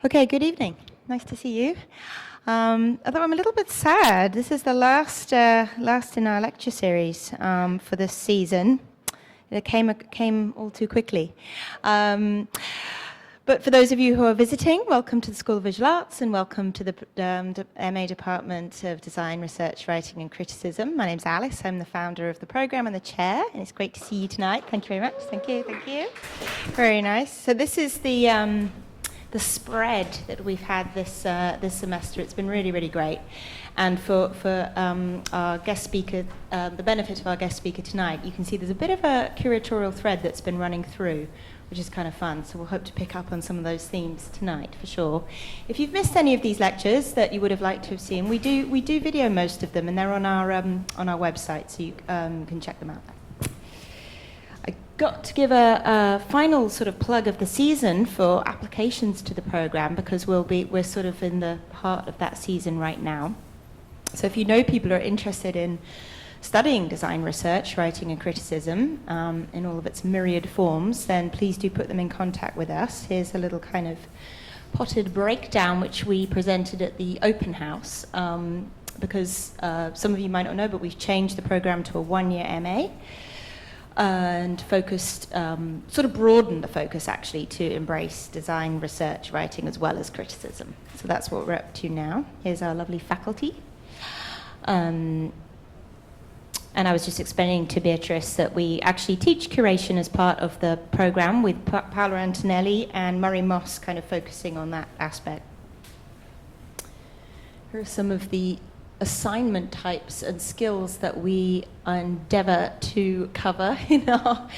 Okay, good evening. Nice to see you. Although I'm a little bit sad, this is the last in our lecture series for this season. It came all too quickly. But for those of you who are visiting, welcome to the School of Visual Arts and welcome to the MA Department of Design, Research, Writing and Criticism. My name's Alice. I'm the founder of the program and the chair, and it's great to see you tonight. Thank you very much. Thank you. Very nice. So this is the spread that we've had this semester. It's been really, really great. And for our guest speaker, the benefit of our guest speaker tonight, you can see there's a bit of a curatorial thread that's been running through, which is kind of fun. So we'll hope to pick up on some of those themes tonight, for sure. If you've missed any of these lectures that you would have liked to have seen, we do video most of them, and they're on our website, so you can check them out. Got to give a final sort of plug of the season for applications to the program, because we're sort of in the heart of that season right now. So if you know people who are interested in studying design research, writing and criticism in all of its myriad forms, then please do put them in contact with us. Here's a little kind of potted breakdown which we presented at the open house, because some of you might not know, but we've changed the program to a one-year MA. And focused, sort of broadened the focus actually to embrace design, research, writing as well as criticism. So that's what we're up to now. Here's our lovely faculty. And I was just explaining to Beatrice that we actually teach curation as part of the program with Paolo Antonelli and Murray Moss kind of focusing on that aspect. Here are some of the assignment types and skills that we endeavour to cover in our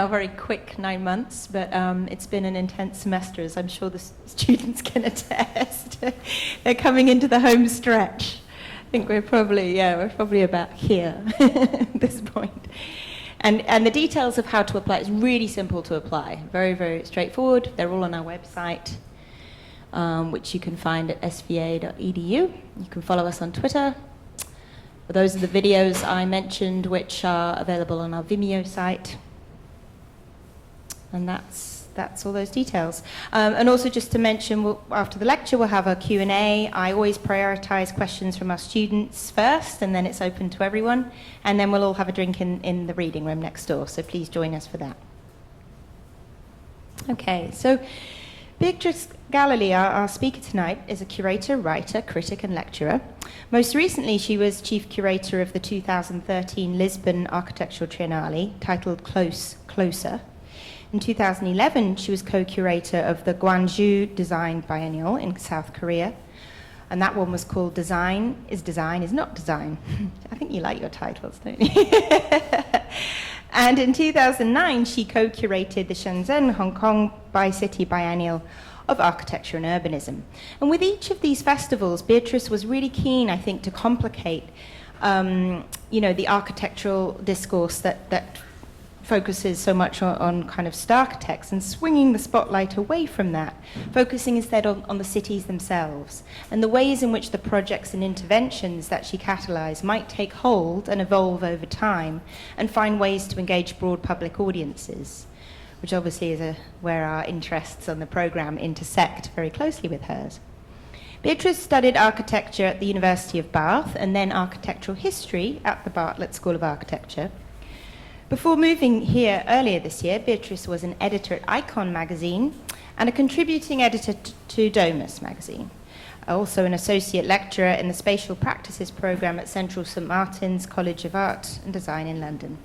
very quick 9 months, but it's been an intense semester, as I'm sure the students can attest. They're coming into the home stretch. I think we're probably about here at this point. And the details of how to apply is really simple to apply, very, very straightforward. They're all on our website, which you can find at sva.edu. You can follow us on Twitter. Those are the videos I mentioned, which are available on our Vimeo site. And that's all those details. And also just to mention, after the lecture, we'll have a Q&A. I always prioritize questions from our students first, and then it's open to everyone. And then we'll all have a drink in the reading room next door, so please join us for that. Okay, so Beatrice Galilee, our speaker tonight, is a curator, writer, critic and lecturer. Most recently, she was chief curator of the 2013 Lisbon Architecture Triennale, titled Closer. In 2011, she was co-curator of the Gwangju Design Biennale in South Korea, and that one was called Design is Not Design. I think you like your titles, don't you? And in 2009, she co-curated the Shenzhen, Hong Kong Bi-City Biennial of Architecture and Urbanism. And with each of these festivals, Beatrice was really keen, I think, to complicate, the architectural discourse that focuses so much on kind of architects, and swinging the spotlight away from that, focusing instead on the cities themselves and the ways in which the projects and interventions that she catalyzed might take hold and evolve over time and find ways to engage broad public audiences, which obviously is where our interests on the program intersect very closely with hers. Beatrice studied architecture at the University of Bath and then architectural history at the Bartlett School of Architecture. Before moving here earlier this year, Beatrice was an editor at Icon magazine and a contributing editor to Domus magazine. Also an associate lecturer in the Spatial Practices program at Central St Martin's College of Art and Design in London.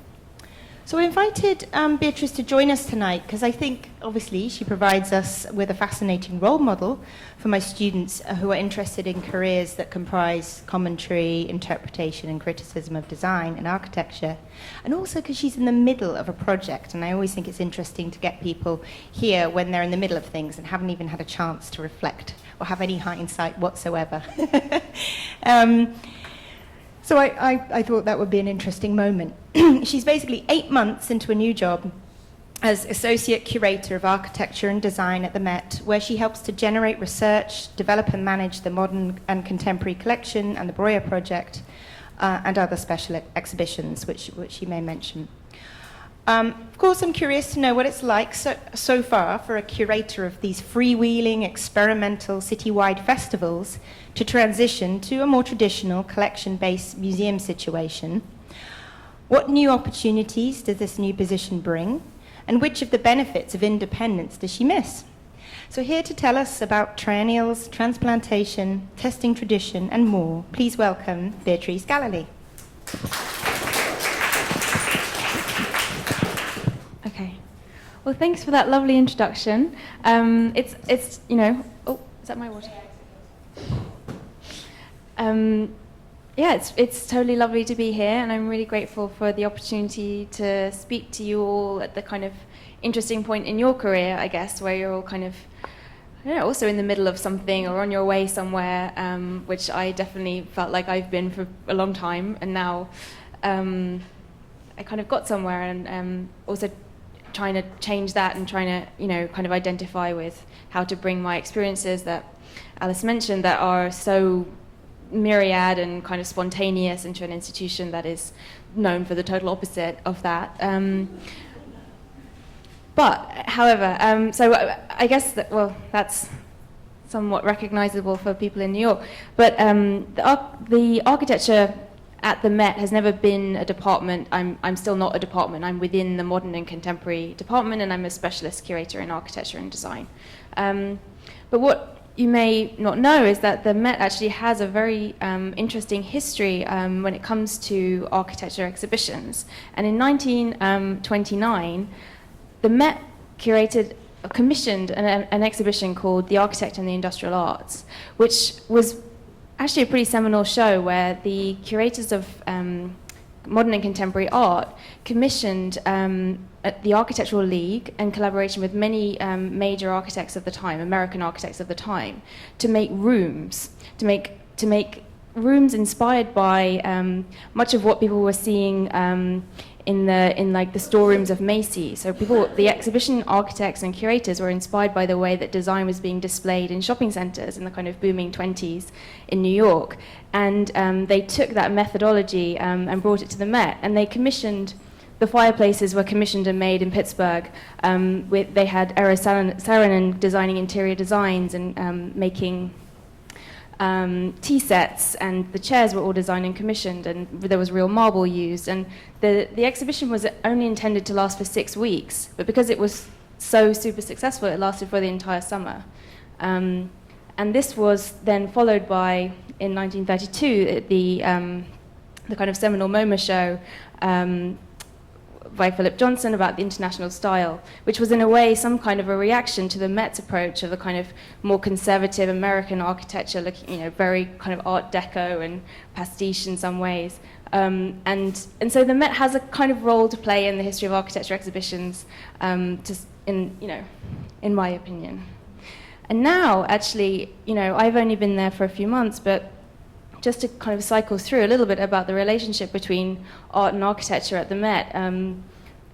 So we invited Beatrice to join us tonight because I think, obviously, she provides us with a fascinating role model for my students who are interested in careers that comprise commentary, interpretation, and criticism of design and architecture. And also because she's in the middle of a project, and I always think it's interesting to get people here when they're in the middle of things and haven't even had a chance to reflect or have any hindsight whatsoever. So I thought that would be an interesting moment. She's basically 8 months into a new job as Associate Curator of Architecture and Design at the Met, where she helps to generate research, develop and manage the Modern and Contemporary Collection and the Breuer Project, and other special exhibitions, which she may mention. Of course, I'm curious to know what it's like so far for a curator of these freewheeling, experimental, citywide festivals to transition to a more traditional collection-based museum situation. What new opportunities does this new position bring? And which of the benefits of independence does she miss? So here to tell us about triennials, transplantation, testing tradition, and more, please welcome Beatrice Galilee. Okay. Well, thanks for that lovely introduction. It's you know, oh, is that my water? Yeah, it's totally lovely to be here, and I'm really grateful for the opportunity to speak to you all at the kind of interesting point in your career, I guess, where you're all kind of, I don't know, also in the middle of something or on your way somewhere, which I definitely felt like I've been for a long time, and now I kind of got somewhere, and also trying to change that and trying to, you know, kind of identify with how to bring my experiences that Alice mentioned that are so myriad and kind of spontaneous into an institution that is known for the total opposite of that. But, however, so I guess that, well, that's somewhat recognizable for people in New York. But the architecture at the Met has never been a department. I'm still not a department. I'm within the modern and contemporary department, and I'm a specialist curator in architecture and design. But what you may not know is that the Met actually has a very interesting history when it comes to architecture exhibitions. And in 1929, the Met commissioned an exhibition called The Architect and the Industrial Arts, which was actually a pretty seminal show where the curators of modern and contemporary art commissioned the Architectural League in collaboration with many major architects of the time, American architects of the time, to make rooms, to make rooms inspired by much of what people were seeing in like the storerooms of Macy's. So the exhibition architects and curators were inspired by the way that design was being displayed in shopping centers in the kind of booming 20s in New York. And they took that methodology and brought it to the Met, and they commissioned, the fireplaces were commissioned and made in Pittsburgh. They had Eero Saarinen designing interior designs and making tea sets, and the chairs were all designed and commissioned, and there was real marble used. And the exhibition was only intended to last for 6 weeks, but because it was so super successful, it lasted for the entire summer. And this was then followed by, in 1932, the kind of seminal MoMA show by Philip Johnson about the international style, which was in a way some kind of a reaction to the Met's approach of a kind of more conservative American architecture, looking, you know, very kind of Art Deco and pastiche in some ways. And so the Met has a kind of role to play in the history of architecture exhibitions, in my opinion. And now, actually, you know, I've only been there for a few months, but just to kind of cycle through a little bit about the relationship between art and architecture at the Met.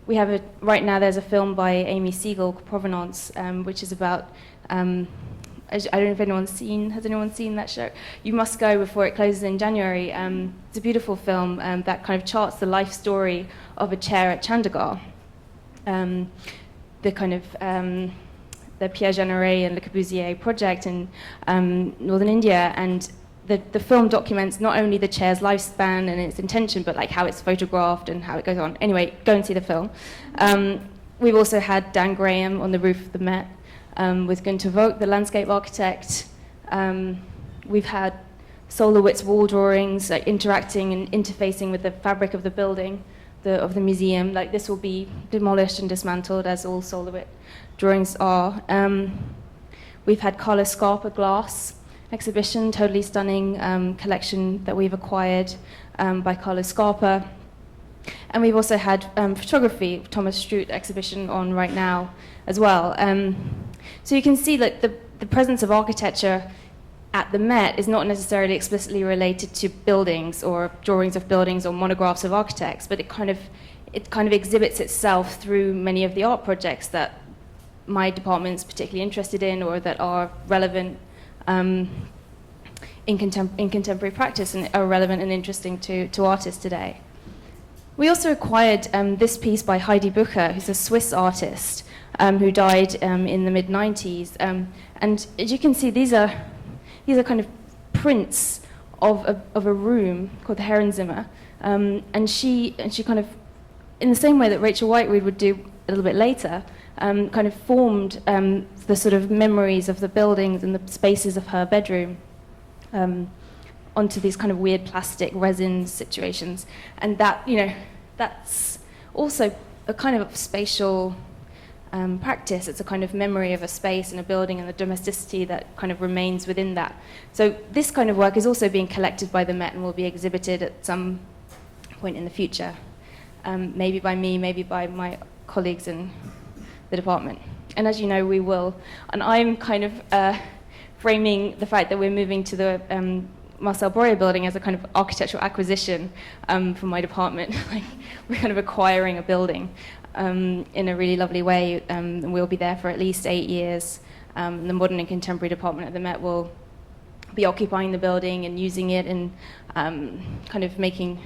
We have right now there's a film by Amy Siegel, Provenance, which is about, I don't know if has anyone seen that show? You must go before it closes in January. It's a beautiful film that kind of charts the life story of a chair at Chandigarh. The kind of, the Pierre Jeanneret and Le Corbusier project in northern India, and the film documents not only the chair's lifespan and its intention, but like how it's photographed and how it goes on. Anyway, go and see the film. We've also had Dan Graham on the roof of the Met with Günter Vogt, the landscape architect. We've had Solowitz wall drawings, like interacting and interfacing with the fabric of the building, of the museum. Like this will be demolished and dismantled, as all Solowitz drawings are. We've had Carlo Scarpa glass exhibition, totally stunning collection that we've acquired by Carlo Scarpa. And we've also had photography, Thomas Struth exhibition on right now as well. So you can see that the presence of architecture at the Met is not necessarily explicitly related to buildings or drawings of buildings or monographs of architects, but it kind of exhibits itself through many of the art projects that my department's particularly interested in or that are relevant in contemporary practice and are relevant and interesting to artists today. We also acquired this piece by Heidi Bucher, who's a Swiss artist who died in the mid-90s. And as you can see, these are kind of prints of a room called the Herrenzimmer. And she kind of, in the same way that Rachel Whiteread would do a little bit later, kind of formed the sort of memories of the buildings and the spaces of her bedroom onto these kind of weird plastic resin situations. And that, that's also a kind of spatial practice. It's a kind of memory of a space and a building and the domesticity that kind of remains within that. So this kind of work is also being collected by the Met and will be exhibited at some point in the future. Maybe by me, maybe by my colleagues in the department. And as you know, we will. And I'm kind of framing the fact that we're moving to the Marcel Breuer building as a kind of architectural acquisition for my department. Like, we're kind of acquiring a building in a really lovely way, and we'll be there for at least 8 years. The modern and contemporary department at the Met will be occupying the building and using it and kind of making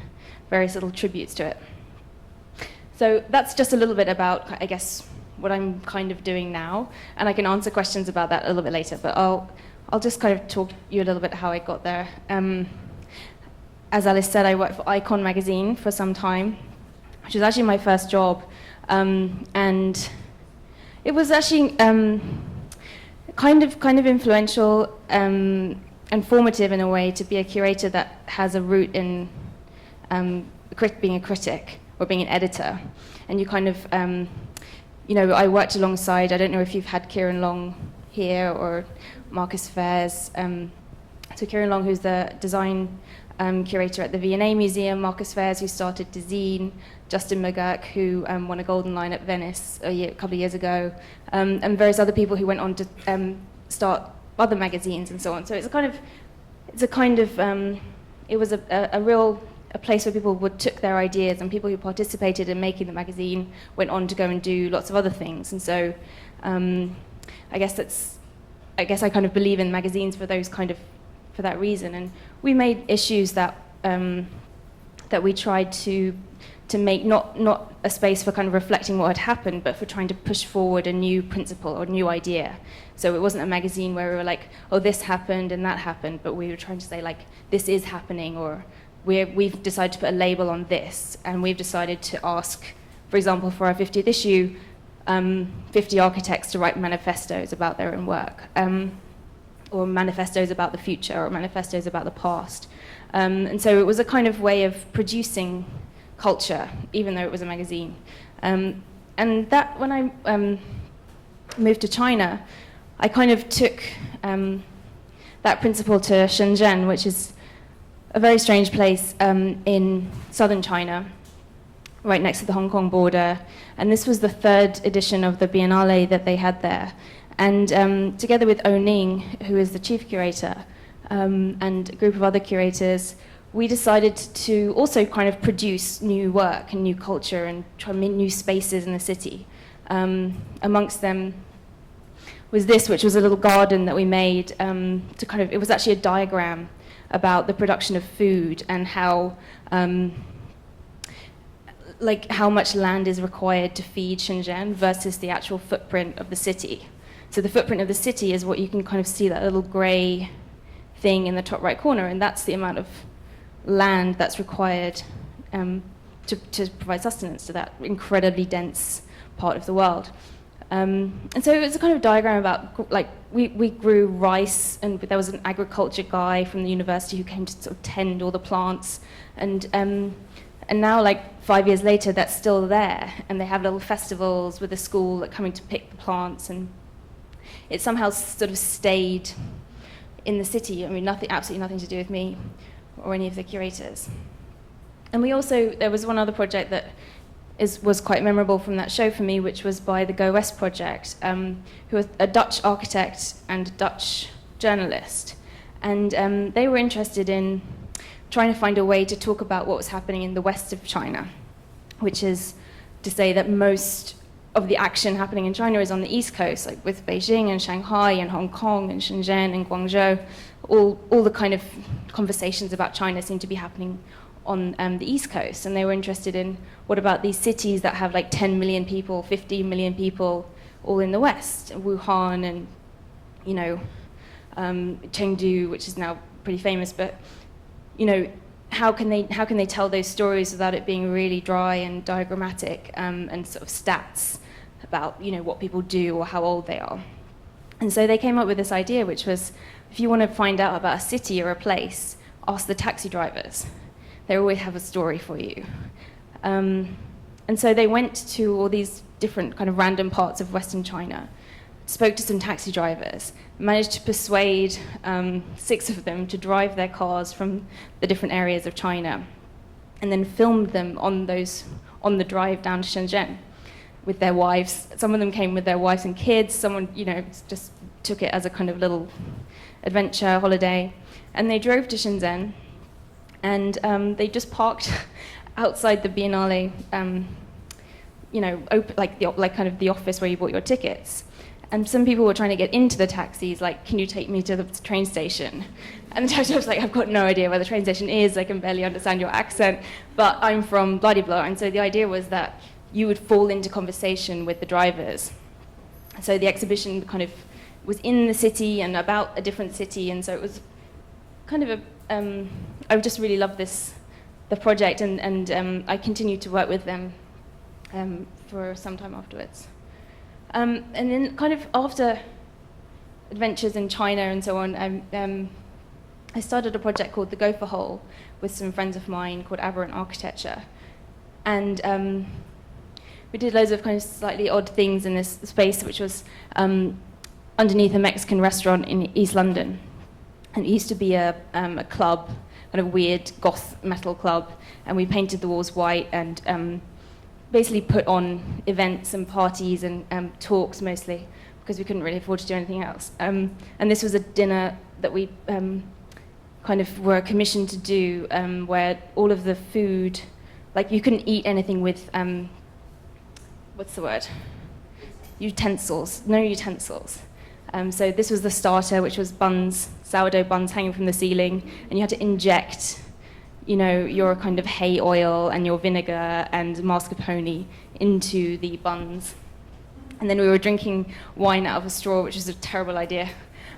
various little tributes to it. So that's just a little bit about, I guess, what I'm kind of doing now, and I can answer questions about that a little bit later, but I'll just kind of talk you a little bit how I got there. As Alice said, I worked for Icon magazine for some time, which was actually my first job, and it was actually kind of influential and formative in a way to be a curator that has a root in being a critic or being an editor. And you kind of, I worked alongside, I don't know if you've had Kieran Long here or Marcus Fairs. So Kieran Long, who's the design curator at the V&A Museum, Marcus Fairs, who started Design, Justin McGurk, who won a Golden Lion at Venice a couple of years ago, and various other people who went on to start other magazines and so on. So it was a place where people took their ideas, and people who participated in making the magazine went on to go and do lots of other things. And so I guess I kind of believe in magazines for that reason. And we made issues that we tried to make not a space for kind of reflecting what had happened, but for trying to push forward a new principle or new idea. So it wasn't a magazine where we were like, oh, this happened and that happened, but we were trying to say, like, this is happening, or we've decided to put a label on this, and we've decided to ask, for example, for our 50th issue, 50 architects to write manifestos about their own work, or manifestos about the future, or manifestos about the past. And so it was a kind of way of producing culture, even though it was a magazine. And that, when I moved to China, I kind of took that principle to Shenzhen, which is a very strange place in southern China, right next to the Hong Kong border. And this was the 3rd edition of the Biennale that they had there. And together with O Ning, who is the chief curator, and a group of other curators, we decided to also kind of produce new work and new culture and try to make new spaces in the city. Amongst them was this, which was a little garden that we made it was actually a diagram about the production of food and how much land is required to feed Shenzhen versus the actual footprint of the city. So the footprint of the city is what you can kind of see, that little grey thing in the top right corner, and that's the amount of land that's required to provide sustenance to that incredibly dense part of the world. And so it was a kind of diagram about, like, we grew rice, and there was an agriculture guy from the university who came to sort of tend all the plants, and now, like 5 years later, that's still there, and they have little festivals with the school that coming to pick the plants, and it somehow sort of stayed in the city. I mean, absolutely nothing to do with me or any of the curators. And there was one other project that was quite memorable from that show for me, which was by the Go West project, who was a Dutch architect and Dutch journalist. And they were interested in trying to find a way to talk about what was happening in the west of China, which is to say that most of the action happening in China is on the East Coast, like with Beijing and Shanghai and Hong Kong and Shenzhen and Gwangju. All the kind of conversations about China seem to be happening on the East Coast, and they were interested in what about these cities that have like 10 million people, 15 million people, all in the West, Wuhan and, you know, Chengdu, which is now pretty famous, but, you know, how can they tell those stories without it being really dry and diagrammatic and sort of stats about, you know, what people do or how old they are. And so they came up with this idea, which was, if you want to find out about a city or a place, ask the taxi drivers. They always have a story for you. And so they went to all these different kind of random parts of Western China, spoke to some taxi drivers, managed to persuade 6 of them to drive their cars from the different areas of China, and then filmed them on the drive down to Shenzhen with their wives. Some of them came with their wives and kids. Someone, you know, just took it as a kind of little adventure holiday. And they drove to Shenzhen, and they just parked outside the Biennale, you know, like kind of the office where you bought your tickets. And some people were trying to get into the taxis, like, can you take me to the train station? And the taxi was like, I've got no idea where the train station is, I can barely understand your accent, but I'm from blah-de-blah. And so the idea was that you would fall into conversation with the drivers. So the exhibition kind of was in the city and about a different city, and so it was kind of I just really loved the project, and I continued to work with them for some time afterwards. And then kind of after adventures in China and so on, I started a project called the Gopher Hole with some friends of mine called Aberrant Architecture. And we did loads of kind of slightly odd things in this space, which was underneath a Mexican restaurant in East London. And it used to be a club, kind of weird goth metal club, and we painted the walls white and basically put on events and parties and talks mostly, because we couldn't really afford to do anything else. And this was a dinner that we kind of were commissioned to do, where all of the food, like you couldn't eat anything with, what's the word? Utensils, no utensils. So this was the starter, which was buns, sourdough buns hanging from the ceiling, and you had to inject, you know, your kind of hay oil and your vinegar and mascarpone into the buns. And then we were drinking wine out of a straw, which is a terrible idea.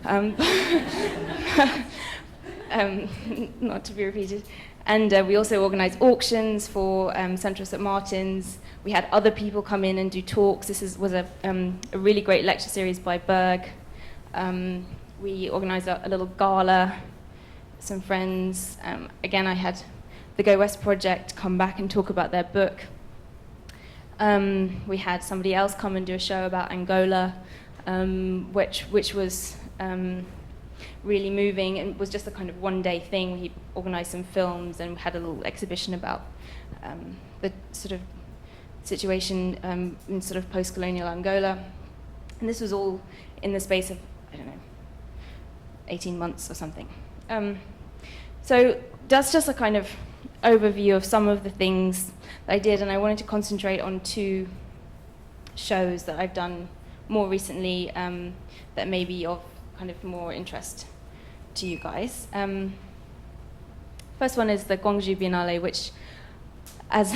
Not to be repeated. And we also organised auctions for Central St Martin's. We had other people come in and do talks. This was a really great lecture series by Berg. We organised a little gala, some friends. Again, I had the Go West project come back and talk about their book. We had somebody else come and do a show about Angola, which was really moving, and was just a kind of one-day thing. He organised some films and had a little exhibition about the sort of situation in sort of post-colonial Angola. And this was all in the space of, I don't know, 18 months or something. So that's just a kind of overview of some of the things that I did, and I wanted to concentrate on 2 shows that I've done more recently that may be of kind of more interest to you guys. First one is the Gwangju Biennale, which, as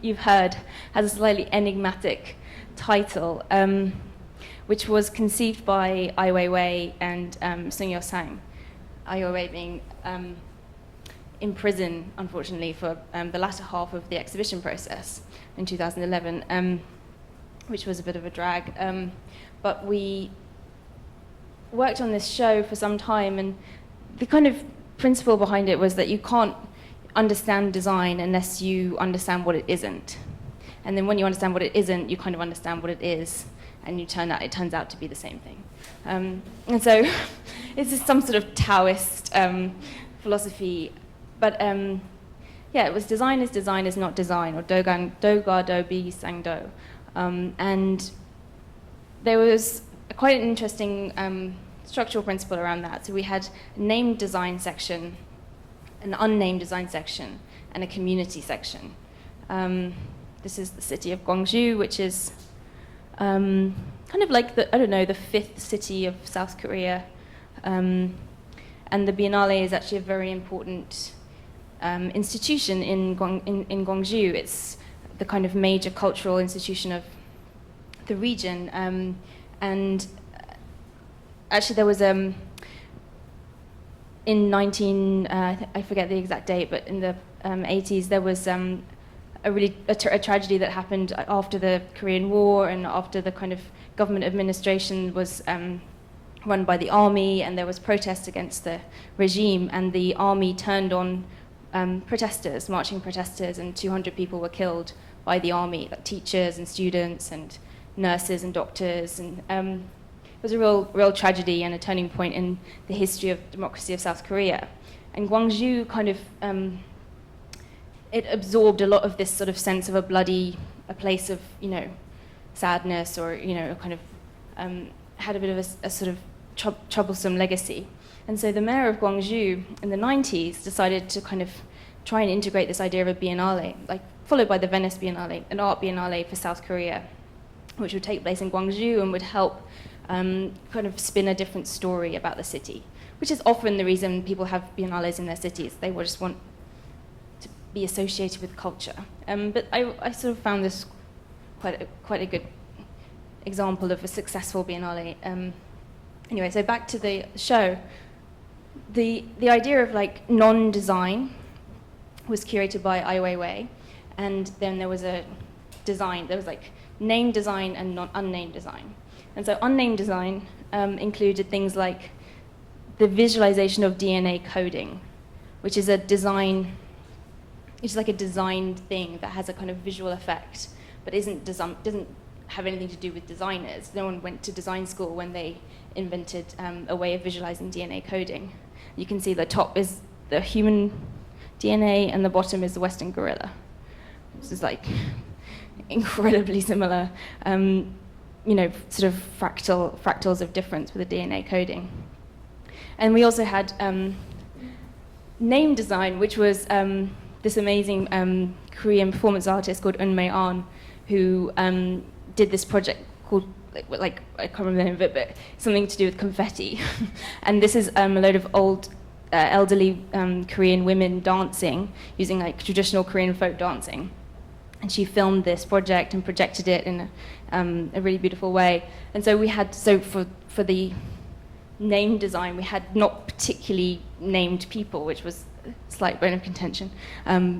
you've heard, has a slightly enigmatic title, which was conceived by Ai Weiwei and Sun Yao-sang. Ai Weiwei being in prison, unfortunately, for the latter half of the exhibition process in 2011, which was a bit of a drag. But we worked on this show for some time, and the kind of principle behind it was that you can't understand design unless you understand what it isn't. And then when you understand what it isn't, you kind of understand what it is, and it turns out to be the same thing. And so it's just some sort of Taoist philosophy. But yeah, it was design is not design, or do ga do bi sang do. And there was quite an interesting structural principle around that. So we had a named design section, an unnamed design section, and a community section. This is the city of Gwangju, which is kind of like the 5th city of South Korea. And the Biennale is actually a very important institution in Gwangju. It's the kind of major cultural institution of the region. And actually there was, in 19, I forget the exact date, but in the 80s, there was a tragedy that happened after the Korean War and after the kind of government administration was run by the army, and there was protest against the regime, and the army turned on protesters, marching protesters, and 200 people were killed by the army, like teachers and students and nurses and doctors, and it was a real tragedy and a turning point in the history of democracy of South Korea. And Gwangju kind of, it absorbed a lot of this sort of sense of a place of, sadness, or, kind of had a bit of a sort of troublesome legacy. And so the mayor of Gwangju in the 90s decided to kind of try and integrate this idea of a biennale, like followed by the Venice Biennale, an art biennale for South Korea, which would take place in Gwangju and would help kind of spin a different story about the city, which is often the reason people have biennales in their cities. They just want to be associated with culture. But I sort of found this quite a good example of a successful biennale. Anyway, so back to the show. The idea of like non-design was curated by Ai Weiwei, and then there was a design. There was like named design and unnamed design. And so unnamed design included things like the visualization of DNA coding, which is a design. It's like a designed thing that has a kind of visual effect, but doesn't have anything to do with designers. No one went to design school when they invented a way of visualizing DNA coding. You can see the top is the human DNA and the bottom is the Western gorilla. This is like incredibly similar, sort of fractals of difference with the DNA coding. And we also had name design, which was this amazing Korean performance artist called Eunmei Ahn, who did this project called, like I can't remember the name of it, but something to do with confetti. And this is a load of old, elderly Korean women dancing, using like traditional Korean folk dancing. And she filmed this project and projected it in a really beautiful way. And so we had, for the name design, we had not particularly named people, which was a slight bone of contention.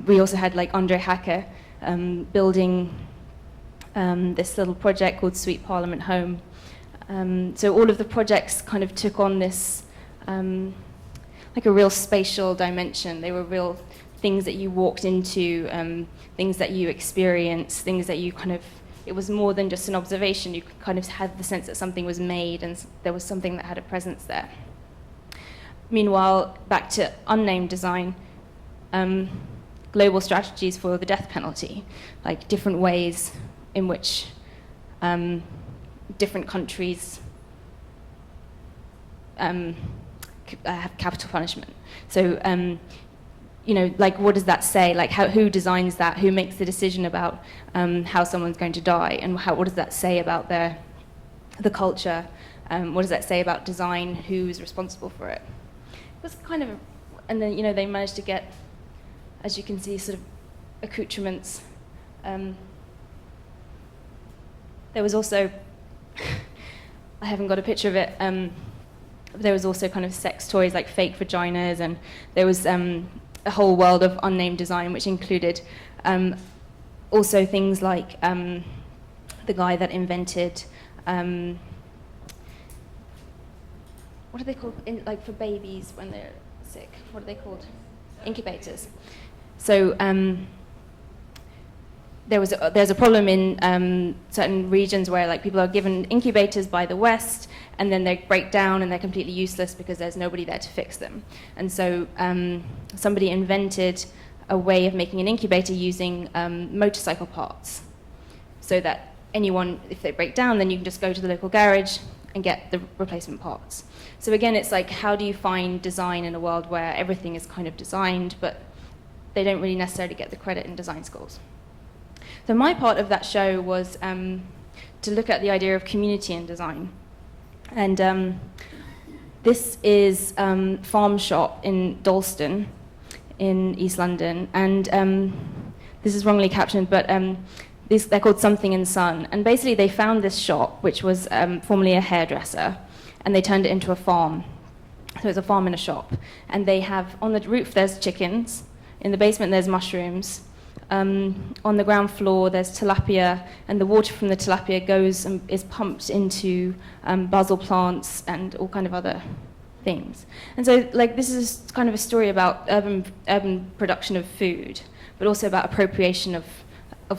We also had like Andre Hacker building this little project called Sweet Parliament Home. So all of the projects kind of took on this, like a real spatial dimension. They were real things that you walked into, things that you experienced, things that you kind of, it was more than just an observation. You kind of had the sense that something was made and there was something that had a presence there. Meanwhile, back to unnamed design, global strategies for the death penalty, like different ways in which different countries have capital punishment. So, like what does that say? Like who designs that? Who makes the decision about how someone's going to die? And what does that say about the culture? What does that say about design? Who's responsible for it? It was kind of, and then they managed to get, as you can see, sort of accoutrements. There was also, I haven't got a picture of it, there was also kind of sex toys like fake vaginas, and there was a whole world of unnamed design, which included also things like the guy that invented, what are they called, like for babies when they're sick, what are they called? Incubators. So there's a problem in certain regions where like people are given incubators by the West, and then they break down and they're completely useless because there's nobody there to fix them. And so somebody invented a way of making an incubator using motorcycle parts, so that anyone, if they break down, then you can just go to the local garage and get the replacement parts. So again, it's like, how do you find design in a world where everything is kind of designed, but they don't really necessarily get the credit in design schools? So my part of that show was to look at the idea of community in design. And this is Farm Shop in Dalston in East London, and this is wrongly captioned, but they're called Something in Sun. And basically they found this shop, which was formerly a hairdresser, and they turned it into a farm. So it's a farm in a shop. And they have, on the roof there's chickens, in the basement there's mushrooms, on the ground floor there's tilapia, and the water from the tilapia goes and is pumped into basil plants and all kind of other things. And so like this is kind of a story about urban production of food, but also about appropriation of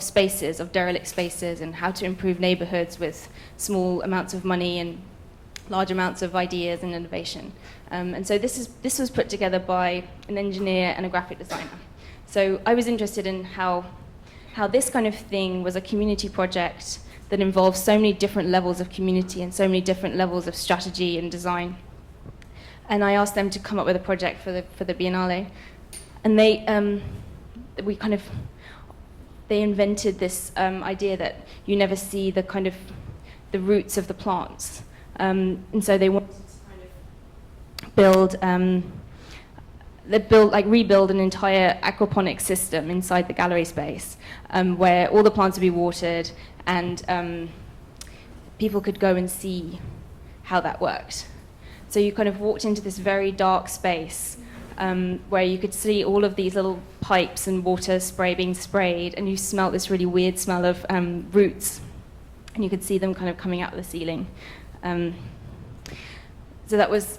spaces, of derelict spaces, and how to improve neighborhoods with small amounts of money and large amounts of ideas and innovation. And so this was put together by an engineer and a graphic designer. So I was interested in how this kind of thing was a community project that involves so many different levels of community and so many different levels of strategy and design. And I asked them to come up with a project for the Biennale. And they invented this idea that you never see the kind of the roots of the plants. And so they wanted to kind of rebuild an entire aquaponic system inside the gallery space, where all the plants would be watered, and people could go and see how that worked. So you kind of walked into this very dark space, where you could see all of these little pipes and water spray being sprayed, and you smelt this really weird smell of roots, and you could see them kind of coming out of the ceiling. So that was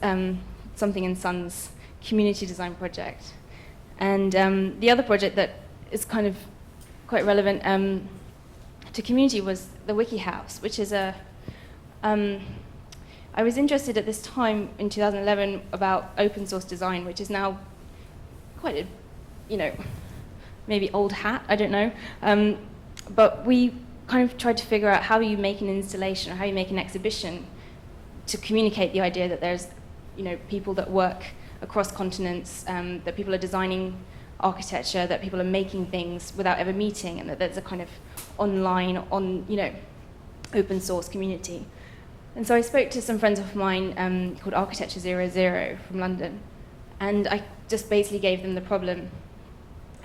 Something in Sun's community design project. And the other project that is kind of quite relevant to community was the Wiki House, which is I was interested at this time in 2011 about open source design, which is now quite a, maybe old hat, I don't know. But we kind of tried to figure out how you make an installation or how you make an exhibition to communicate the idea that there's, people that work across continents, that people are designing architecture, that people are making things without ever meeting, and that there's a kind of online, open source community. And so I spoke to some friends of mine called Architecture 00 from London, and I just basically gave them the problem.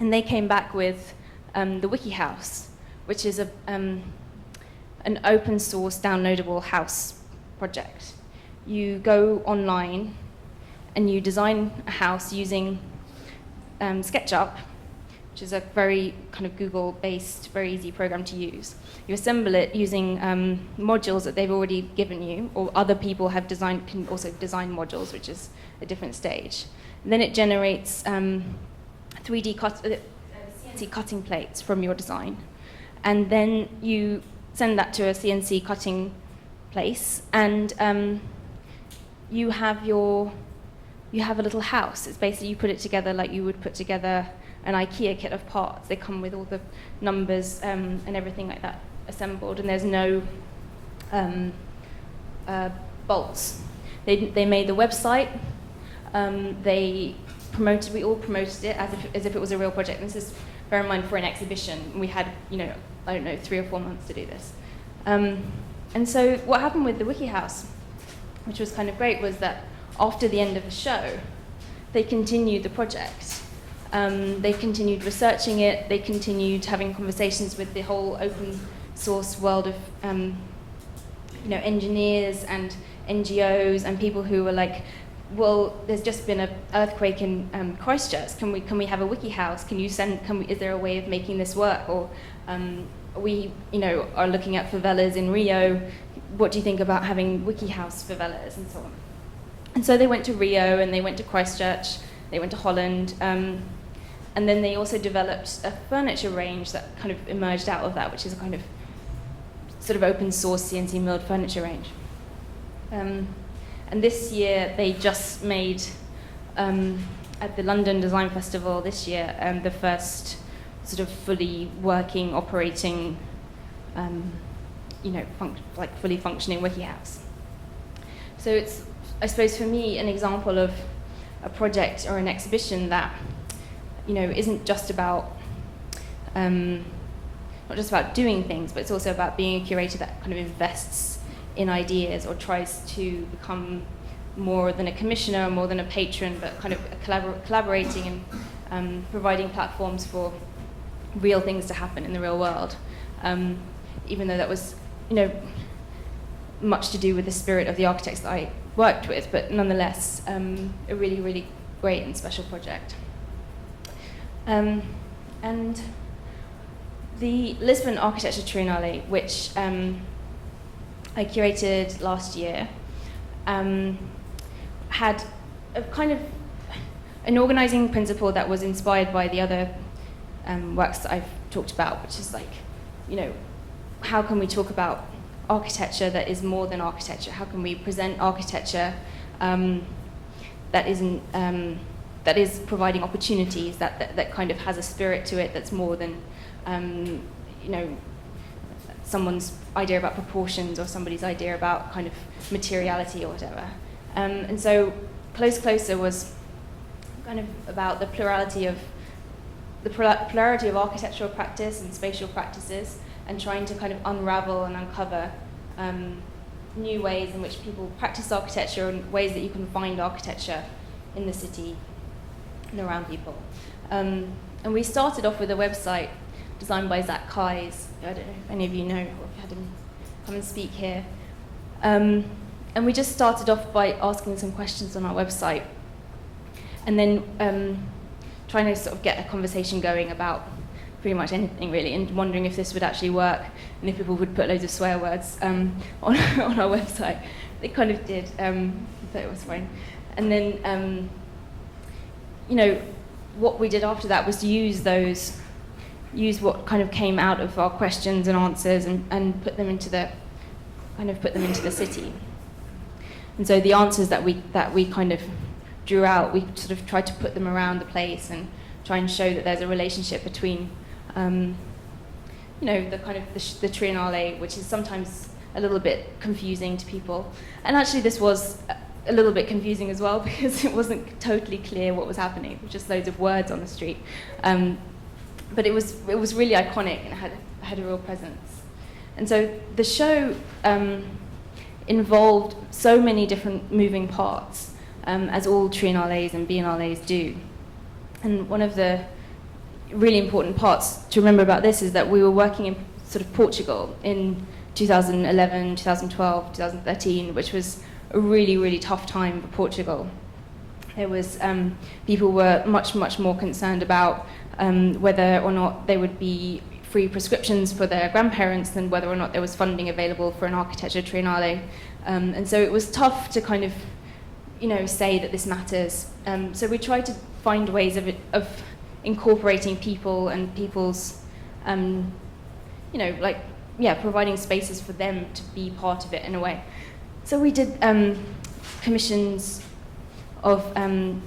And they came back with the Wiki House, which is an open source downloadable house project. You go online and you design a house using SketchUp, which is a very kind of Google-based, very easy program to use. You assemble it using modules that they've already given you, or other people have designed, can also design modules, which is a different stage. And then it generates 3D CNC cutting plates from your design. And then you send that to a CNC cutting place, and you have a little house. It's basically, you put it together like you would put together an IKEA kit of parts. They come with all the numbers and everything like that assembled, and there's no bolts. They made the website. We all promoted it as if it was a real project. And this is, bear in mind, for an exhibition. We had, 3 or 4 months to do this. And so what happened with the Wiki House, which was kind of great, was that after the end of the show, they continued the project. They continued researching it. They continued having conversations with the whole open source world of engineers and NGOs and people who were like, well, there's just been an earthquake in Christchurch. Can we have a Wiki House? Is there a way of making this work? Or we are looking at favelas in Rio. What do you think about having Wiki House favelas and so on? And so they went to Rio, and they went to Christchurch, they went to Holland, and then they also developed a furniture range that kind of emerged out of that, which is a kind of sort of open source CNC milled furniture range. And this year they just made, at the London Design Festival this year, the first sort of fully working, operating, fully functioning Wiki House. So it's, I suppose for me, an example of a project or an exhibition that, isn't just about, not just about doing things, but it's also about being a curator that kind of invests in ideas or tries to become more than a commissioner, more than a patron, but kind of collaborating providing platforms for real things to happen in the real world, even though that was, much to do with the spirit of the architects that I worked with, but nonetheless, a really, really great and special project. And the Lisbon Architecture Triennale, which I curated last year, had a kind of an organizing principle that was inspired by the other works that I've talked about, which is like, how can we talk about architecture that is more than architecture? How can we present architecture that is providing opportunities, that kind of has a spirit to it that's more than someone's idea about proportions or somebody's idea about kind of materiality or whatever. And so Closer was kind of about the plurality of architectural practice and spatial practices, and trying to kind of unravel and uncover new ways in which people practice architecture and ways that you can find architecture in the city and around people. And we started off with a website designed by Zach Keyes. I don't know if any of you know, or if you had him come and speak here. And we just started off by asking some questions on our website, and then trying to sort of get a conversation going about pretty much anything really, and wondering if this would actually work, and if people would put loads of swear words on our website. They kind of did, but it was fine. And then, what we did after that was to use what kind of came out of our questions and answers, and put them into the city. And so the answers that we kind of drew out, we sort of tried to put them around the place and try and show that there's a relationship between, the kind of the Triennale, which is sometimes a little bit confusing to people. And actually this was a little bit confusing as well, because it wasn't totally clear what was happening. It was just loads of words on the street. But it was really iconic and had a real presence. And so the show involved so many different moving parts, as all Triennales and Biennales do. And one of the really important parts to remember about this is that we were working in sort of Portugal in 2011, 2012, 2013, which was a really, really tough time for Portugal. There was, people were much, much more concerned about whether or not there would be free prescriptions for their grandparents than whether or not there was funding available for an architecture triennale. And so it was tough to kind of, say that this matters. So we tried to find ways of incorporating people and people's, providing spaces for them to be part of it in a way. So we did commissions of 10,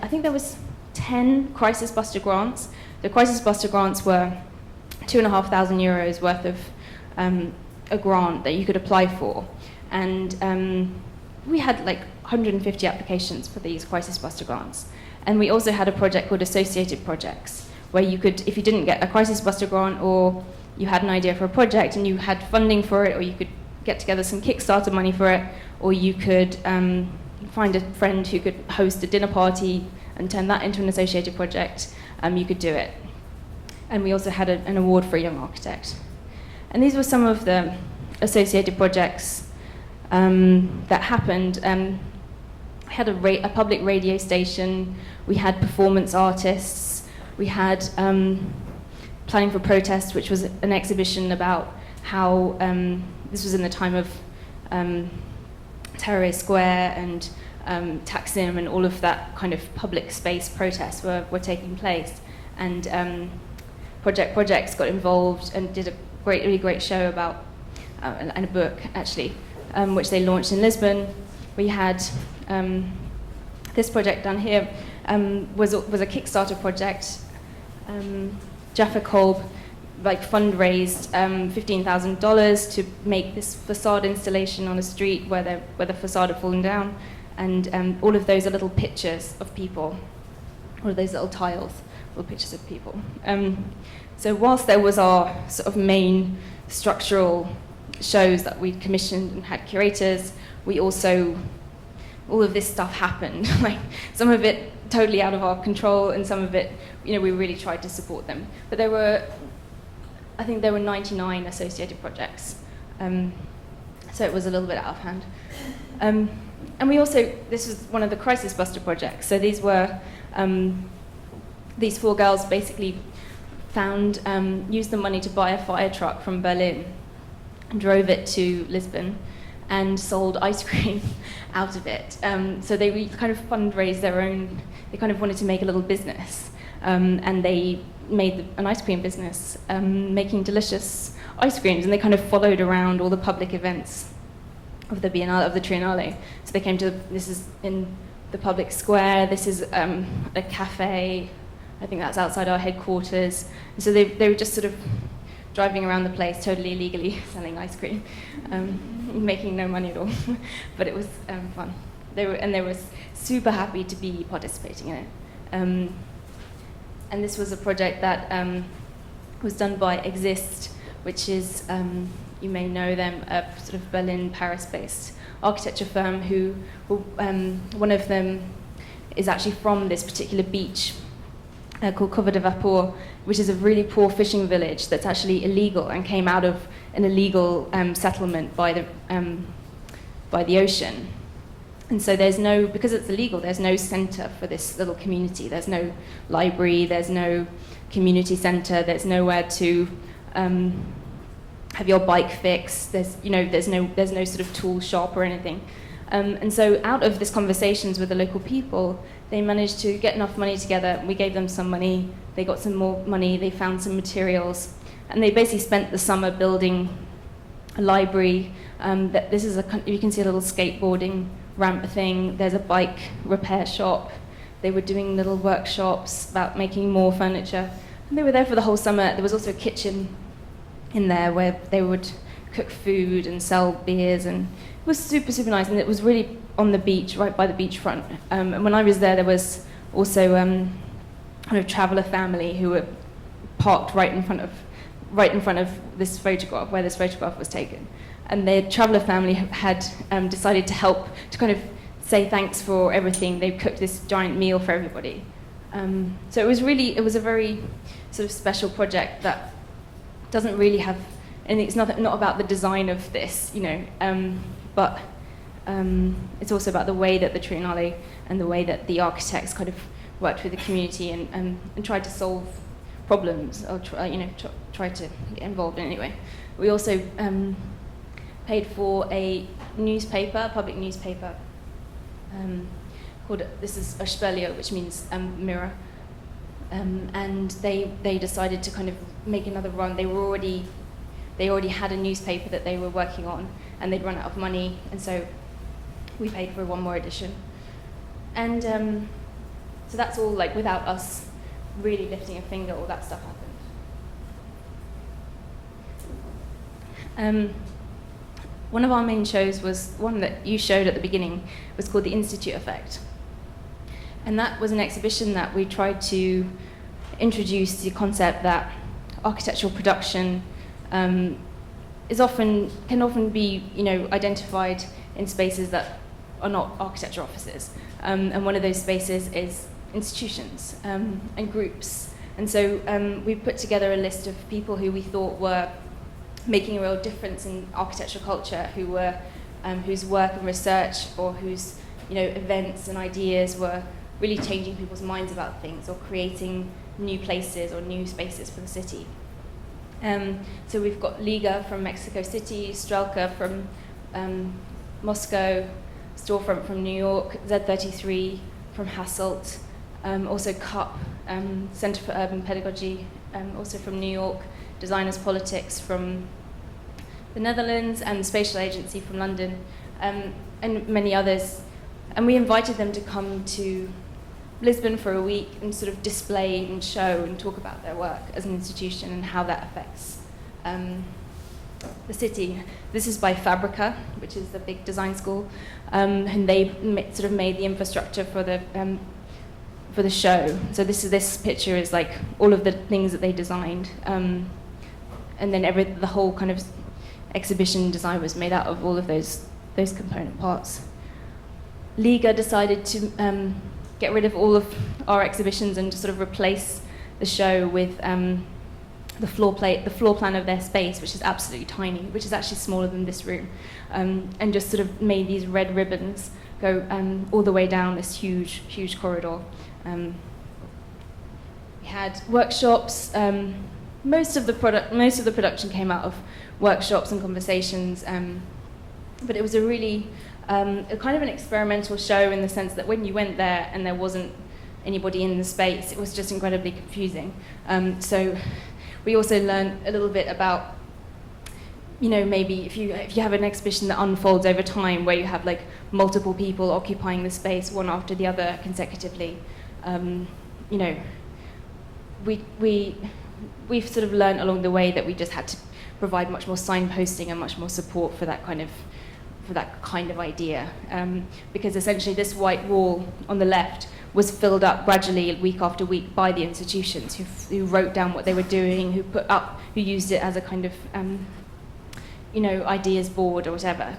I think there was 10 Crisis Buster grants. The Crisis Buster grants were €2,500 worth of a grant that you could apply for. And we had like 150 applications for these Crisis Buster grants. And we also had a project called Associated Projects, where you could, if you didn't get a Crisis Buster grant, or you had an idea for a project and you had funding for it, or you could get together some Kickstarter money for it, or you could find a friend who could host a dinner party and turn that into an associated project, you could do it. And we also had an award for a young architect. And these were some of the associated projects that happened. We had a public radio station, we had performance artists, we had Planning for Protest, which was an exhibition about how, this was in the time of Tahrir Square and Taksim, and all of that kind of public space protests were taking place. And Projects got involved and did a really great show about, and a book actually, which they launched in Lisbon. We had this project down here, was a Kickstarter project. Jaffa Kolb fundraised $15,000 to make this facade installation on a street where the facade had fallen down, and all of those are little pictures of people, all of those little tiles, little pictures of people. So whilst there was our sort of main structural shows that we'd commissioned and had curators, we also, all of this stuff happened. Some of it totally out of our control, and some of it, we really tried to support them. But I think there were 99 associated projects. So it was a little bit out of hand. And we also, this was one of the Crisis Buster projects. So these were, these 4 girls basically used the money to buy a fire truck from Berlin and drove it to Lisbon and sold ice cream out of it. So they kind of fundraised their own, they kind of wanted to make a little business. And they made an ice cream business, making delicious ice creams, and they kind of followed around all the public events of the Biennale, of the Triennale. So they came to, this is in the public square, this is a cafe, I think that's outside our headquarters. And so they were just sort of driving around the place totally illegally, selling ice cream, making no money at all. But it was fun. They were super happy to be participating in it. And this was a project that was done by Exist, which is, you may know them, a sort of Berlin, Paris-based architecture firm who, one of them is actually from this particular beach called Cover de Vapor, which is a really poor fishing village that's actually illegal and came out of an illegal settlement by the ocean. And so because it's illegal, there's no centre for this little community. There's no library, there's no community centre, there's nowhere to have your bike fixed. There's no sort of tool shop or anything. And so out of these conversations with the local people, they managed to get enough money together. We gave them some money, they got some more money, they found some materials, and they basically spent the summer building a library. This is you can see a little skateboarding ramp thing. There's a bike repair shop. They were doing little workshops about making more furniture. And they were there for the whole summer. There was also a kitchen in there where they would cook food and sell beers, and it was super, super nice. And it was really on the beach, right by the beachfront. And when I was there was also kind of traveller family who were parked right in front of this photograph, where this photograph was taken. And the traveller family had decided to help to kind of say thanks for everything. They cooked this giant meal for everybody. So it was a very sort of special project that doesn't really have, and it's not about the design of this, but it's also about the way that the Triennale and the way that the architects kind of worked with the community and tried to solve problems, or try to get involved in it anyway. We also paid for a public newspaper, called, this is Espelio, which means mirror. And they decided to kind of make another run. They already had a newspaper that they were working on, and they'd run out of money, and so we paid for one more edition. And so that's all like without us really lifting a finger. All that stuff happened. One of our main shows was one that you showed at the beginning, was called The Institute Effect. And that was an exhibition that we tried to introduce the concept that architectural production can often be identified in spaces that are not architecture offices. And one of those spaces is institutions and groups. And so we put together a list of people who we thought were making a real difference in architectural culture, whose work and research or whose events and ideas were really changing people's minds about things, or creating new places or new spaces for the city. So we've got Liga from Mexico City, Strelka from Moscow, Storefront from New York, Z33 from Hasselt, also CUP, Center for Urban Pedagogy, also from New York, Designers Politics from the Netherlands, and the Spatial Agency from London, and many others. And we invited them to come to Lisbon for a week and sort of display and show and talk about their work as an institution and how that affects the city. This is by Fabrica, which is the big design school, and they sort of made the infrastructure for the show. So this picture is like all of the things that they designed, and then the whole kind of exhibition design was made out of all of those component parts. Liga decided to get rid of all of our exhibitions and just sort of replace the show with the floor plan of their space, which is absolutely tiny, which is actually smaller than this room, and just sort of made these red ribbons go all the way down this huge, huge corridor. We had workshops. Most of the production came out of workshops and conversations, but it was a really a kind of an experimental show in the sense that when you went there and there wasn't anybody in the space, it was just incredibly confusing. So we also learned a little bit about, maybe if you have an exhibition that unfolds over time where you have like multiple people occupying the space one after the other consecutively, we've sort of learned along the way that we just had to provide much more signposting and much more support for that kind of idea, because essentially this white wall on the left was filled up gradually week after week by the institutions who wrote down what they were doing, who used it as a kind of ideas board or whatever.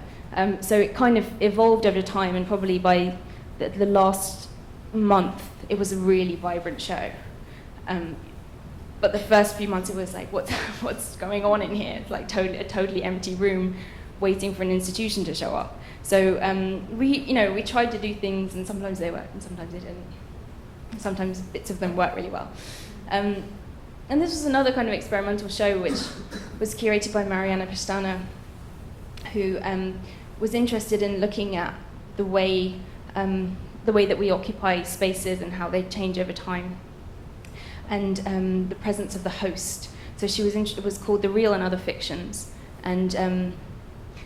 So it kind of evolved over time, and probably by the last month it was a really vibrant show. But the first few months it was like, what's going on in here? It's like a totally empty room waiting for an institution to show up. So we tried to do things, and sometimes they worked and sometimes they didn't. Sometimes bits of them worked really well. And this was another kind of experimental show which was curated by Mariana Pestana, who was interested in looking at the way that we occupy spaces and how they change over time, and the presence of the host. So it was called The Real and Other Fictions, and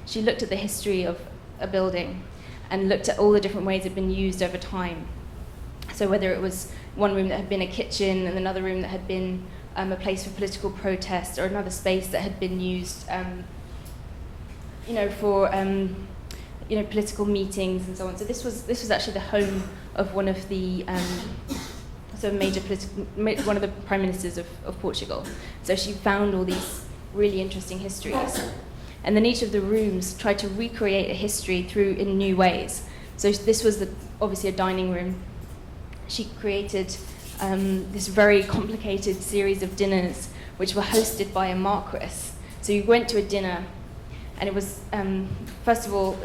she looked at the history of a building and looked at all the different ways it had been used over time. So whether it was one room that had been a kitchen and another room that had been a place for political protest, or another space that had been used for political meetings and so on. So this was actually the home of one of the one of the prime ministers of Portugal. So she found all these really interesting histories. And then each of the rooms tried to recreate a history in new ways. So this was obviously a dining room. She created this very complicated series of dinners which were hosted by a marquis. So you went to a dinner, and it was, first of all,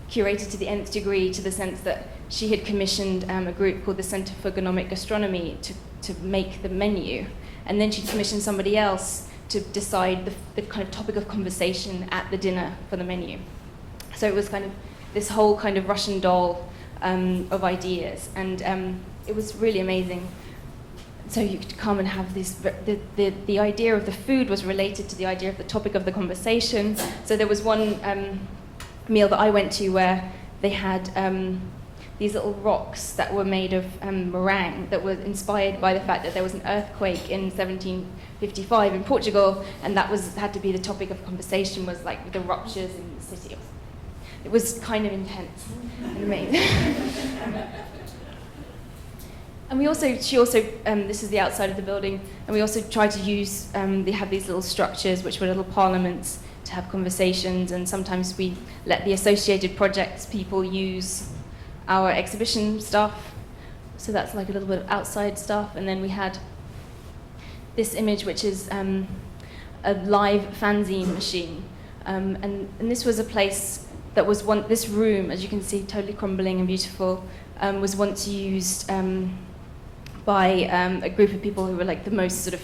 curated to the nth degree, to the sense that she had commissioned a group called the Centre for Economic Gastronomy to make the menu. And then she commissioned somebody else to decide the kind of topic of conversation at the dinner for the menu. So it was kind of this whole kind of Russian doll of ideas, and it was really amazing. So you could come and have this, the idea of the food was related to the idea of the topic of the conversation. So there was one meal that I went to where they had these little rocks that were made of meringue that were inspired by the fact that there was an earthquake in 1755 in Portugal, and that had to be the topic of conversation, was like the ruptures in the city. It was kind of intense and amazing. And she also, this is the outside of the building, and we also tried to use, they have these little structures which were little parliaments to have conversations, and sometimes we let the associated projects people use our exhibition stuff. So that's like a little bit of outside stuff. And then we had this image which is a live fanzine machine. And this was a place that was this room, as you can see, totally crumbling and beautiful, was once used by a group of people who were like the most sort of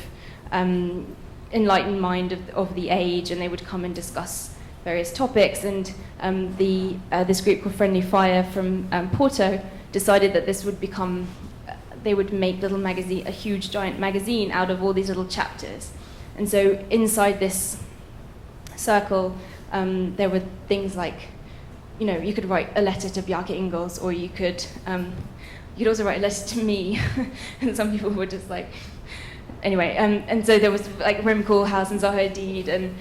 enlightened mind of the age, and they would come and discuss various topics. And this group called Friendly Fire from Porto decided that this would become, they would make a huge giant magazine out of all these little chapters. And so inside this circle, there were things like, you could write a letter to Bjarke Ingels, or you could also write a letter to me. And some people were just like, anyway, and so there was like Rim Koolhaas and Zaha Hadid, and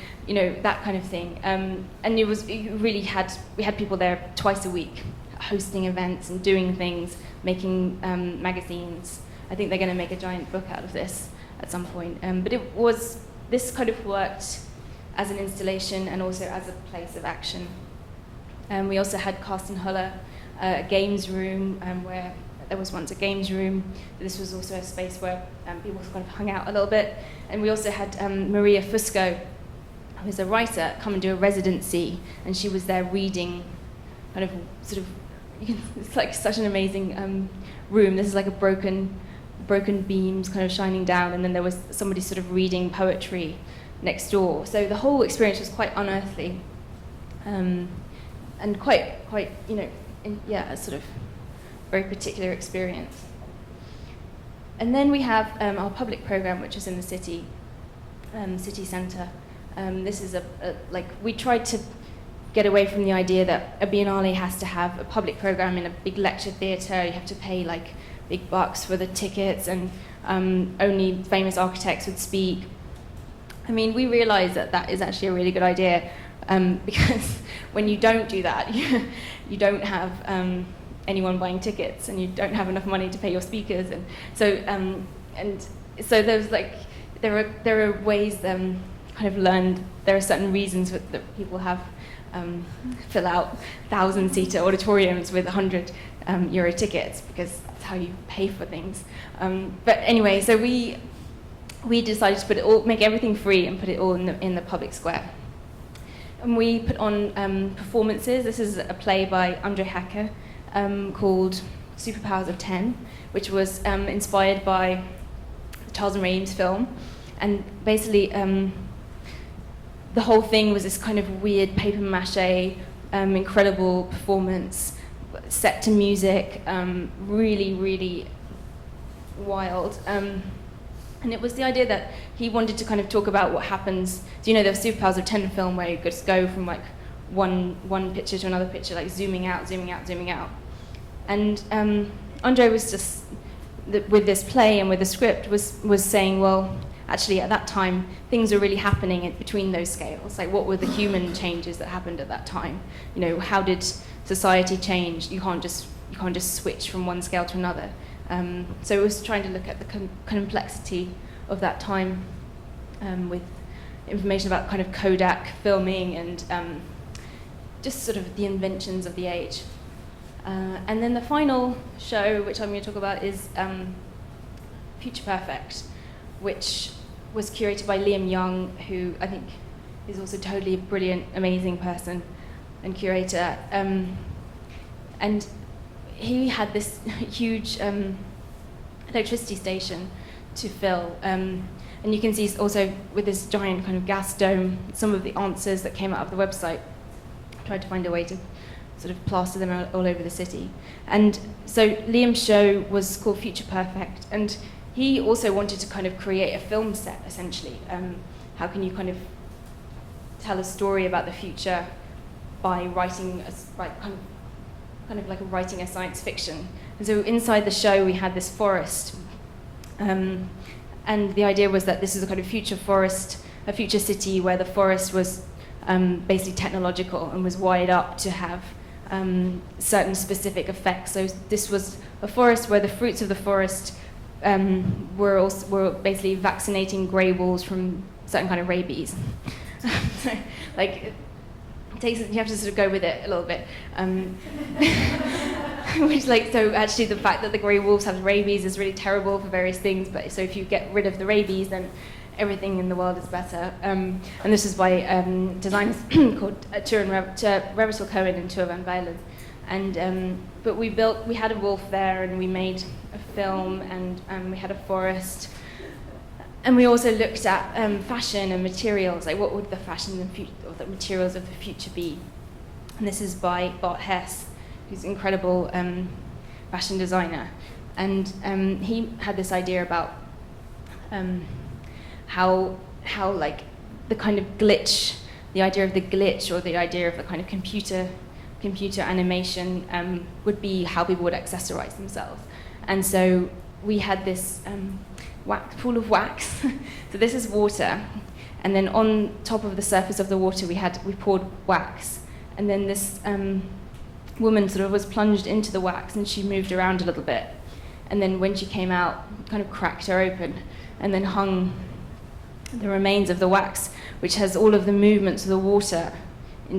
that kind of thing. And we had people there twice a week, hosting events and doing things, making magazines. I think they're going to make a giant book out of this at some point. But this kind of worked as an installation and also as a place of action. We also had Carsten Huller, a games room where there was once a games room. This was also a space where people kind of hung out a little bit. And we also had Maria Fusco, who is a writer, come and do a residency, and she was there reading kind of sort of, it's like such an amazing room. This is like a broken beams kind of shining down, and then there was somebody sort of reading poetry next door. So the whole experience was quite unearthly, and quite a sort of very particular experience. And then we have our public program, which is in the city centre. This is we tried to get away from the idea that a biennale has to have a public program in a big lecture theatre. You have to pay like big bucks for the tickets, and only famous architects would speak. I mean, we realised that that is actually a really good idea, because when you don't do that, you don't have anyone buying tickets, and you don't have enough money to pay your speakers, and so there's like there are ways kind of learned. There are certain reasons that people have fill out 1,000-seater auditoriums with 100 euro tickets, because that's how you pay for things. But anyway, so we decided to make everything free and put it all in the public square. And we put on performances. This is a play by Andre Hacker called Superpowers of 10, which was inspired by the Charles and Ray Eames film. And basically, the whole thing was this kind of weird paper mache, incredible performance, set to music, really, really wild. And it was the idea that he wanted to kind of talk about what happens. So, the Superpowers of 10 film, where you just go from like one picture to another picture, like zooming out. And Andre was just, with this play and with the script, was saying, well, actually at that time, things were really happening between those scales. Like, what were the human changes that happened at that time? How did society change? You can't just switch from one scale to another. So it was trying to look at the complexity of that time, with information about kind of Kodak filming and just sort of the inventions of the age. And then the final show, which I'm going to talk about, is Future Perfect, which was curated by Liam Young, who I think is also totally a brilliant, amazing person and curator. And he had this huge electricity station to fill. And you can see also with this giant kind of gas dome, some of the answers that came out of the website. Tried to find a way to sort of plaster them all over the city. And so Liam's show was called Future Perfect, and he also wanted to kind of create a film set, essentially. How can you kind of tell a story about the future by writing kind of like writing a science fiction? And so inside the show we had this forest, and the idea was that this is a kind of future forest, a future city where the forest was basically technological and was wired up to have certain specific effects. So this was a forest where the fruits of the forest were basically vaccinating grey wolves from certain kind of rabies. So, like, you have to sort of go with it a little bit. So actually the fact that the grey wolves have rabies is really terrible for various things, but so if you get rid of the rabies, then everything in the world is better. And this is by designers called Revertal Cohen and Tuur van Bijlen. And but we had a wolf there, and we made a film, and we had a forest. And we also looked at fashion and materials, like what would the fashion or the materials of the future be? And this is by Bart Hess, who's an incredible fashion designer. And he had this idea about how like the kind of glitch, the idea of the glitch, or the idea of the kind of computer animation would be how people would accessorize themselves. And so we had this pool of wax. So this is water, and then on top of the surface of the water we poured wax, and then this woman sort of was plunged into the wax, and she moved around a little bit, and then when she came out, kind of cracked her open, and then hung the remains of the wax, which has all of the movements of the water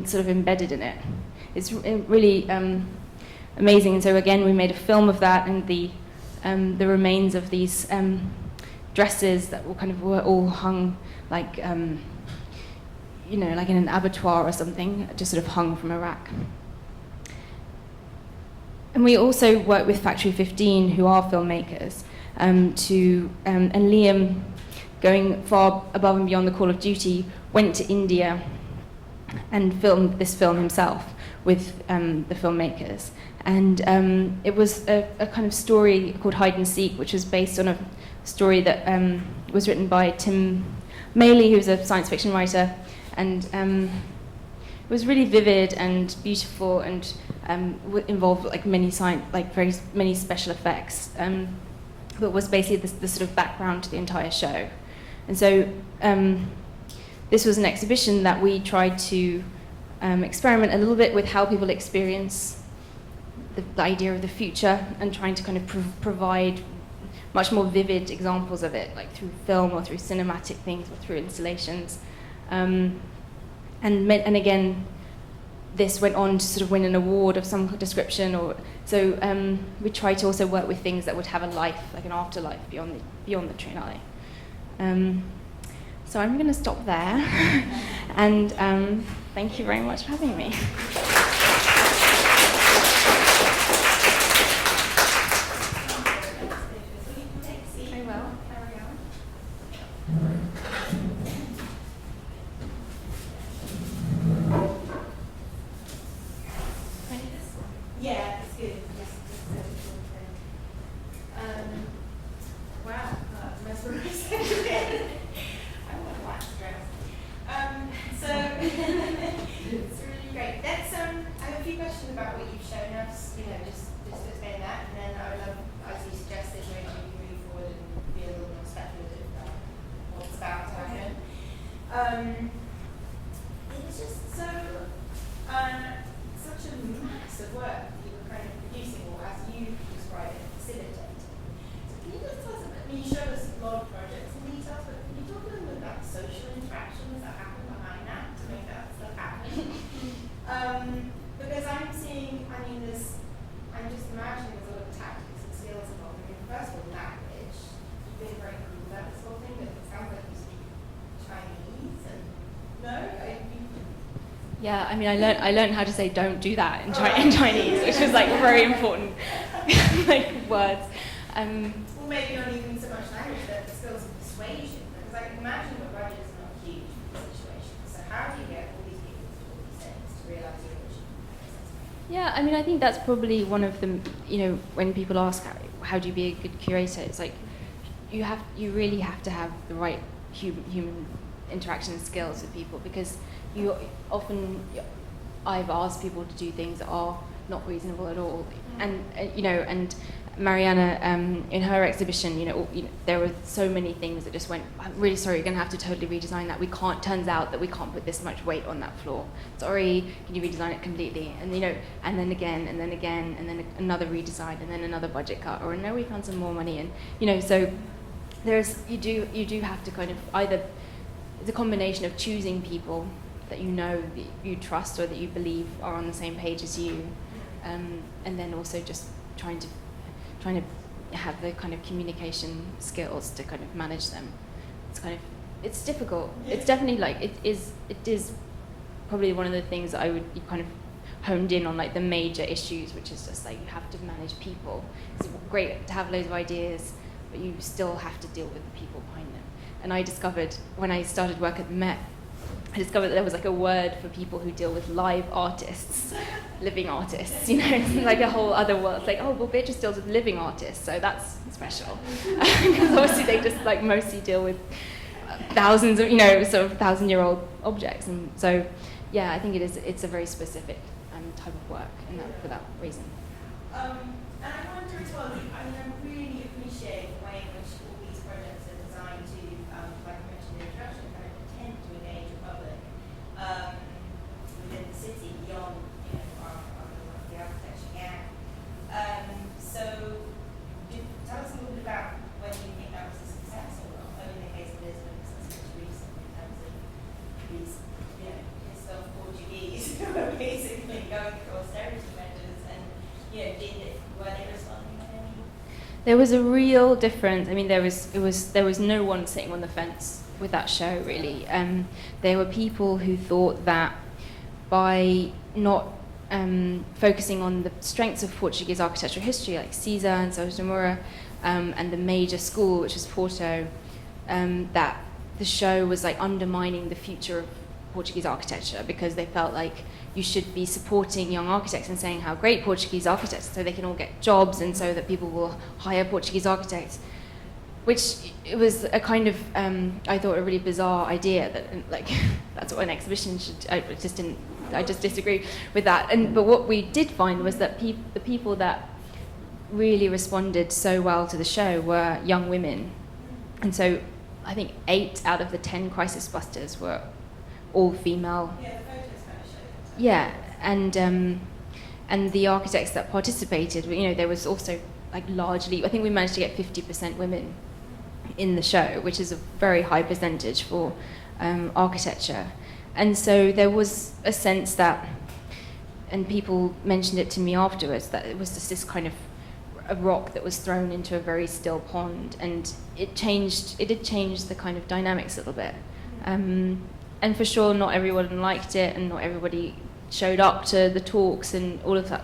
sort of embedded in it. It's really amazing. And so again, we made a film of that, and the remains of these dresses that were all hung like, you know, like in an abattoir or something, just sort of hung from a rack. And we also work with Factory 15, who are filmmakers, and Liam, going far above and beyond the call of duty, went to India and filmed this film himself with the filmmakers. And it was a kind of story called Hide and Seek, which was based on a story that was written by Tim Maley, who's a science fiction writer, and it was really vivid and beautiful, and involved like very many special effects, but was basically the sort of background to the entire show. And so this was an exhibition that we tried to experiment a little bit with how people experience the idea of the future, and trying to kind of provide much more vivid examples of it, like through film or through cinematic things or through installations. And again, this went on to sort of win an award of some description, or so we try to also work with things that would have a life, like an afterlife beyond the Triennale. So I'm going to stop there, and thank you very much for having me. I will. Carry on. Yeah, it's good. Wow, mesmerizing. I want to wax dress. So it's really great. Let's I have a few questions about what you've shown us. You know, just to explain that, and then I would love, as you suggested, maybe we can move forward and be a little more speculative about what's about to happen. It was just so such a mass of work that you were kind of producing, or as you describe it, facilitating. So can you just tell us a bit, I mean, you showed us a lot of projects and details, but can you talk a little bit about the social interactions that happen behind that to make that stuff happen? Because I'm seeing, I mean, I'm just imagining there's a lot of tactics and skills involved. I mean, first of all, language. You've been very cool about this whole thing, but it sounds like you speak Chinese, and no? Yeah, I mean, I learned how to say "don't do that" in Chinese, which was like very important, like words. Well, maybe not even so much language, but the skills of persuasion, because I can imagine the budget is not huge in this situation. So how do you get all these people to do all these things to realize your vision? Yeah, I mean, I think that's probably one of the, you know, when people ask how do you be a good curator, it's like you really have to have the right human interaction skills with people, because you often, I've asked people to do things that are not reasonable at all, and you know, and Mariana, in her exhibition, you know, there were so many things that just went, I'm really sorry, you're going to have to totally redesign that. Turns out that we can't put this much weight on that floor. Sorry, can you redesign it completely? And you know, and then again, and then again, and then another redesign, and then another budget cut, or no, we found some more money, and you know, so you do have to kind of either, it's a combination of choosing people that you know, that you trust, or that you believe are on the same page as you, and then also just trying to have the kind of communication skills to kind of manage them. It's difficult. It's definitely like, it is probably one of the things that I would be kind of honed in on, like the major issues, which is just like you have to manage people. It's great to have loads of ideas, but you still have to deal with the people behind them. And I discovered, when I started work at the Met, I discovered that there was like a word for people who deal with live artists, living artists, you know, it's like a whole other world. It's like, oh, well, Beatrice deals with living artists, so that's special. Because obviously they just like mostly deal with thousands of, you know, sort of 1,000-year-old objects. And so, yeah, I think it's a very specific type of work for that reason. And I wonder as well, I mean, I really appreciate the way in which all these projects are designed to, like I mentioned in the introduction, kind of attempt to engage the public within the city beyond, you know, the architecture gap. So tell us a little bit about whether you think that was a success or not. I mean, in the case of Lisbon, because that's much recent in terms of these, you know, Portuguese who are basically going through austerity measures, and you know, There was a real difference. I mean, there was no one sitting on the fence with that show, really. There were people who thought that by not focusing on the strengths of Portuguese architectural history, like Caesar and Sousa de Moura, and the major school, which was Porto, that the show was like undermining the future of Portuguese architecture, because they felt like you should be supporting young architects and saying how great Portuguese architects, so they can all get jobs and so that people will hire Portuguese architects, which it was a kind of, I thought, a really bizarre idea that, like, that's what an exhibition should, I just disagree with that. But what we did find was that the people that really responded so well to the show were young women. And so I think 8 out of the 10 crisis busters were all female. Yeah, the photos kind of show that. Yeah, and the architects that participated, there was also like largely, I think we managed to get 50% women in the show, which is a very high percentage for architecture. And so there was a sense that, and people mentioned it to me afterwards, that it was just this kind of a rock that was thrown into a very still pond, and it did change the kind of dynamics a little bit. And for sure, not everyone liked it, and not everybody showed up to the talks and all of that.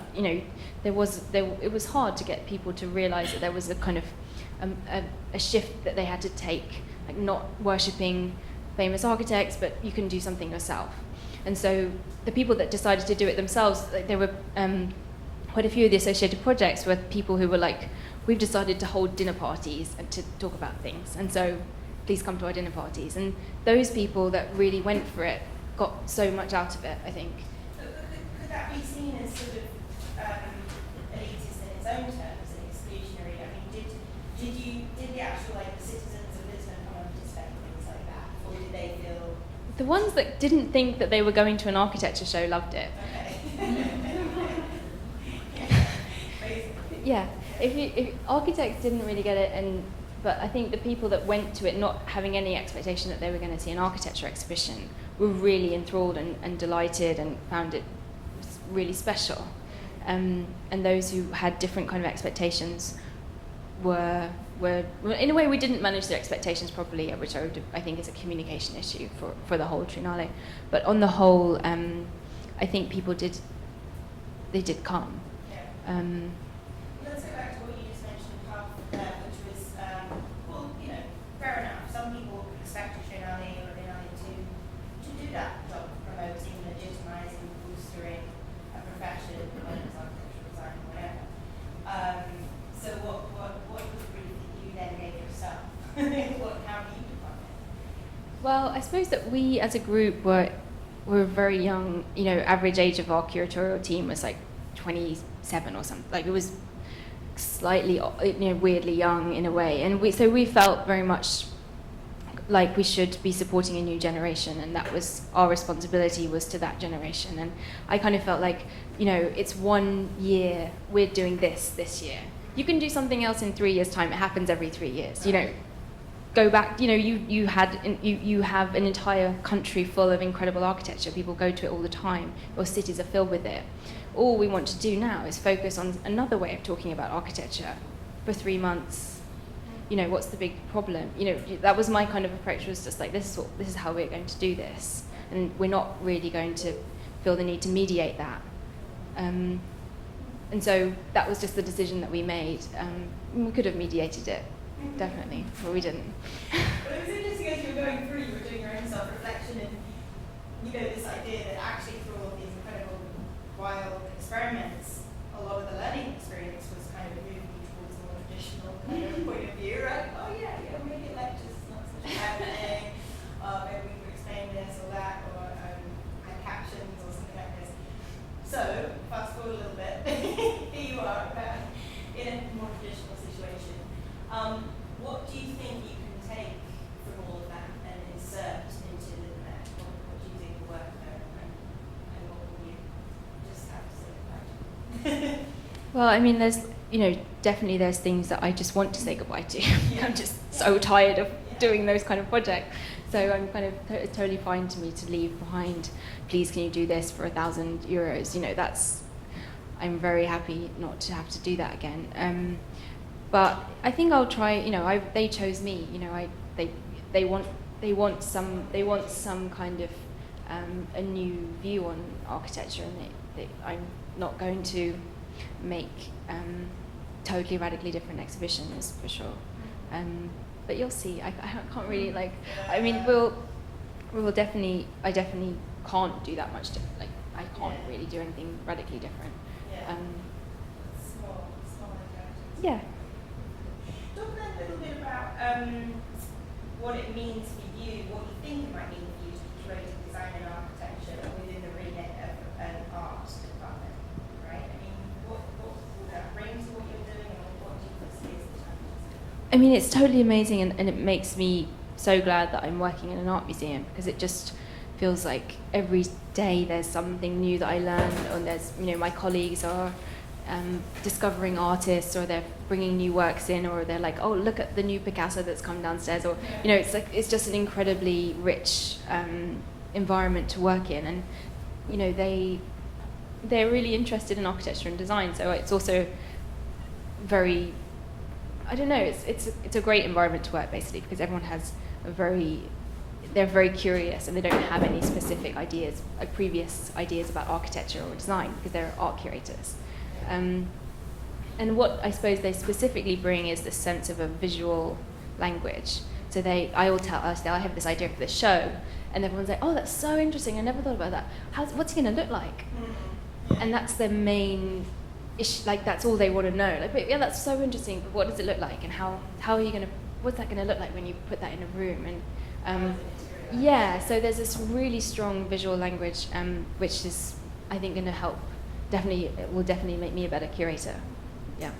It was hard to get people to realise that there was a kind of a shift that they had to take, like not worshipping famous architects, but you can do something yourself. And so the people that decided to do it themselves, like, there were quite a few of the associated projects were people who were like, we've decided to hold dinner parties and to talk about things, and so please come to our dinner parties. And those people that really went for it got so much out of it, I think. Could that be seen as sort of elitist in its own terms and exclusionary? I mean, did the actual like citizens of Lisbon come and participate in things like that, or did they feel? The ones that didn't think that they were going to an architecture show loved it. Okay. Yeah, if architects didn't really get it, but I think the people that went to it not having any expectation that they were going to see an architecture exhibition were really enthralled and delighted and found it really special. And those who had different kind of expectations were in a way, we didn't manage their expectations properly, which I think is a communication issue for the whole Triennale. But on the whole, I think people did come. Yeah. Let's go back to what you just mentioned, which was, fair enough. Some people expect a Triennale or a Biennale to do that job, promoting, legitimising, boosting a profession, whether it's architectural design or whatever. So what was the brief that you then gave yourself? How do you define it? Well, I suppose that we as a group were very young. Average age of our curatorial team was like 27 or something. Like, it was slightly, weirdly young in a way. And we felt very much like we should be supporting a new generation, and that was our responsibility, was to that generation. And I kind of felt like, it's 1 year, we're doing this year. You can do something else in 3 years' time. It happens every 3 years. Go back. You have an entire country full of incredible architecture. People go to it all the time. Your cities are filled with it. All we want to do now is focus on another way of talking about architecture for 3 months. What's the big problem? That was my kind of approach, was just like, this is how we're going to do this, and we're not really going to feel the need to mediate that. And so that was just the decision that we made. We could have mediated it, definitely, but we didn't. But it was interesting as you were going through, you were doing your own self-reflection, and this idea that actually through all of these incredible wild experiments, a lot of the learning experience was kind of moving you towards a more traditional kind of point of view, right? Oh yeah, maybe lectures is not such a bad thing, maybe we could explain this or that, or add captions or something like this. So, fast forward a little bit, here you are, in a more traditional situation. What do you think you can take from all of that and insert into the net? What do you think will work there, and what will you just have to say goodbye to? Well, I mean, there's definitely there's things that I just want to say goodbye to. I'm just so tired of doing those kind of projects. So I'm kind of it's totally fine to me to leave behind. Please, can you do this for €1,000? I'm very happy not to have to do that again. but I think I'll try. They chose me. They want some kind of a new view on architecture, and I'm not going to make totally radically different exhibitions for sure. But you'll see. I can't really like. I mean, we will definitely. I definitely can't do that much different. Like I can't really do anything radically different. Small interactions. Yeah. Talk a little bit about what it means for you, what you think it might mean for you to be curating design and architecture within the remit of an art department, right? I mean, what will that bring to what you're doing, and what do you see as the challenges? I mean, it's totally amazing, and it makes me so glad that I'm working in an art museum, because it just feels like every day there's something new that I learn, and there's, my colleagues are discovering artists, or they're bringing new works in, or they're like, oh, look at the new Picasso that's come downstairs, or it's just an incredibly rich environment to work in, and they're really interested in architecture and design, so it's also very, I don't know, it's a great environment to work, basically, because everyone has they're very curious, and they don't have any specific ideas, like previous ideas about architecture or design, because they're art curators. And what I suppose they specifically bring is this sense of a visual language. So I have this idea for this show, and everyone's like, oh, that's so interesting, I never thought about that. What's it going to look like? And that's their main issue, like that's all they want to know. Like, but yeah, that's so interesting, but what does it look like, and how are you going to, what's that going to look like when you put that in a room? And so there's this really strong visual language, which is, I think, going to help. It will definitely make me a better curator. Yeah.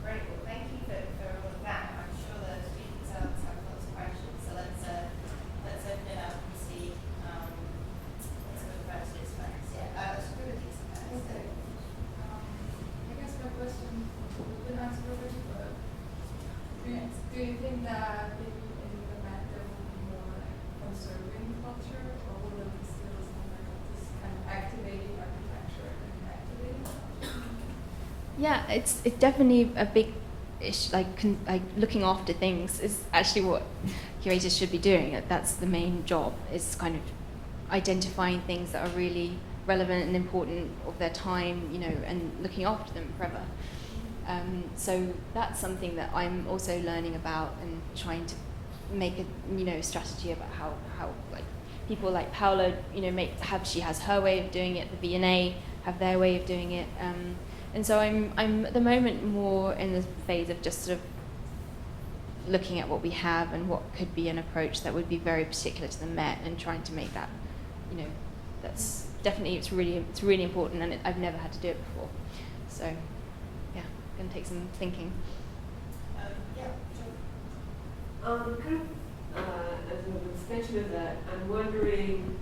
Great. Well, thank you for all of that. I'm sure the students have lots of questions. So let's open it up and see. Let's go first. Let's go with these first. Okay. I guess my question has been answered already, but do you think that maybe in the Met there will be more like conserving culture, or will there be still something like this kind of activating architecture and activating culture? Yeah, it's definitely a big issue. Like looking after things is actually what curators should be doing. That's the main job, is kind of identifying things that are really relevant and important of their time, and looking after them forever. So that's something that I'm also learning about, and trying to make a strategy about how like people like Paola she has her way of doing it, the V&A have their way of doing it, and so I'm at the moment more in the phase of just sort of looking at what we have and what could be an approach that would be very particular to the Met, and trying to make that, that's definitely, it's really important, and I've never had to do it before, so yeah, gonna take some thinking. As an extension of that, I'm wondering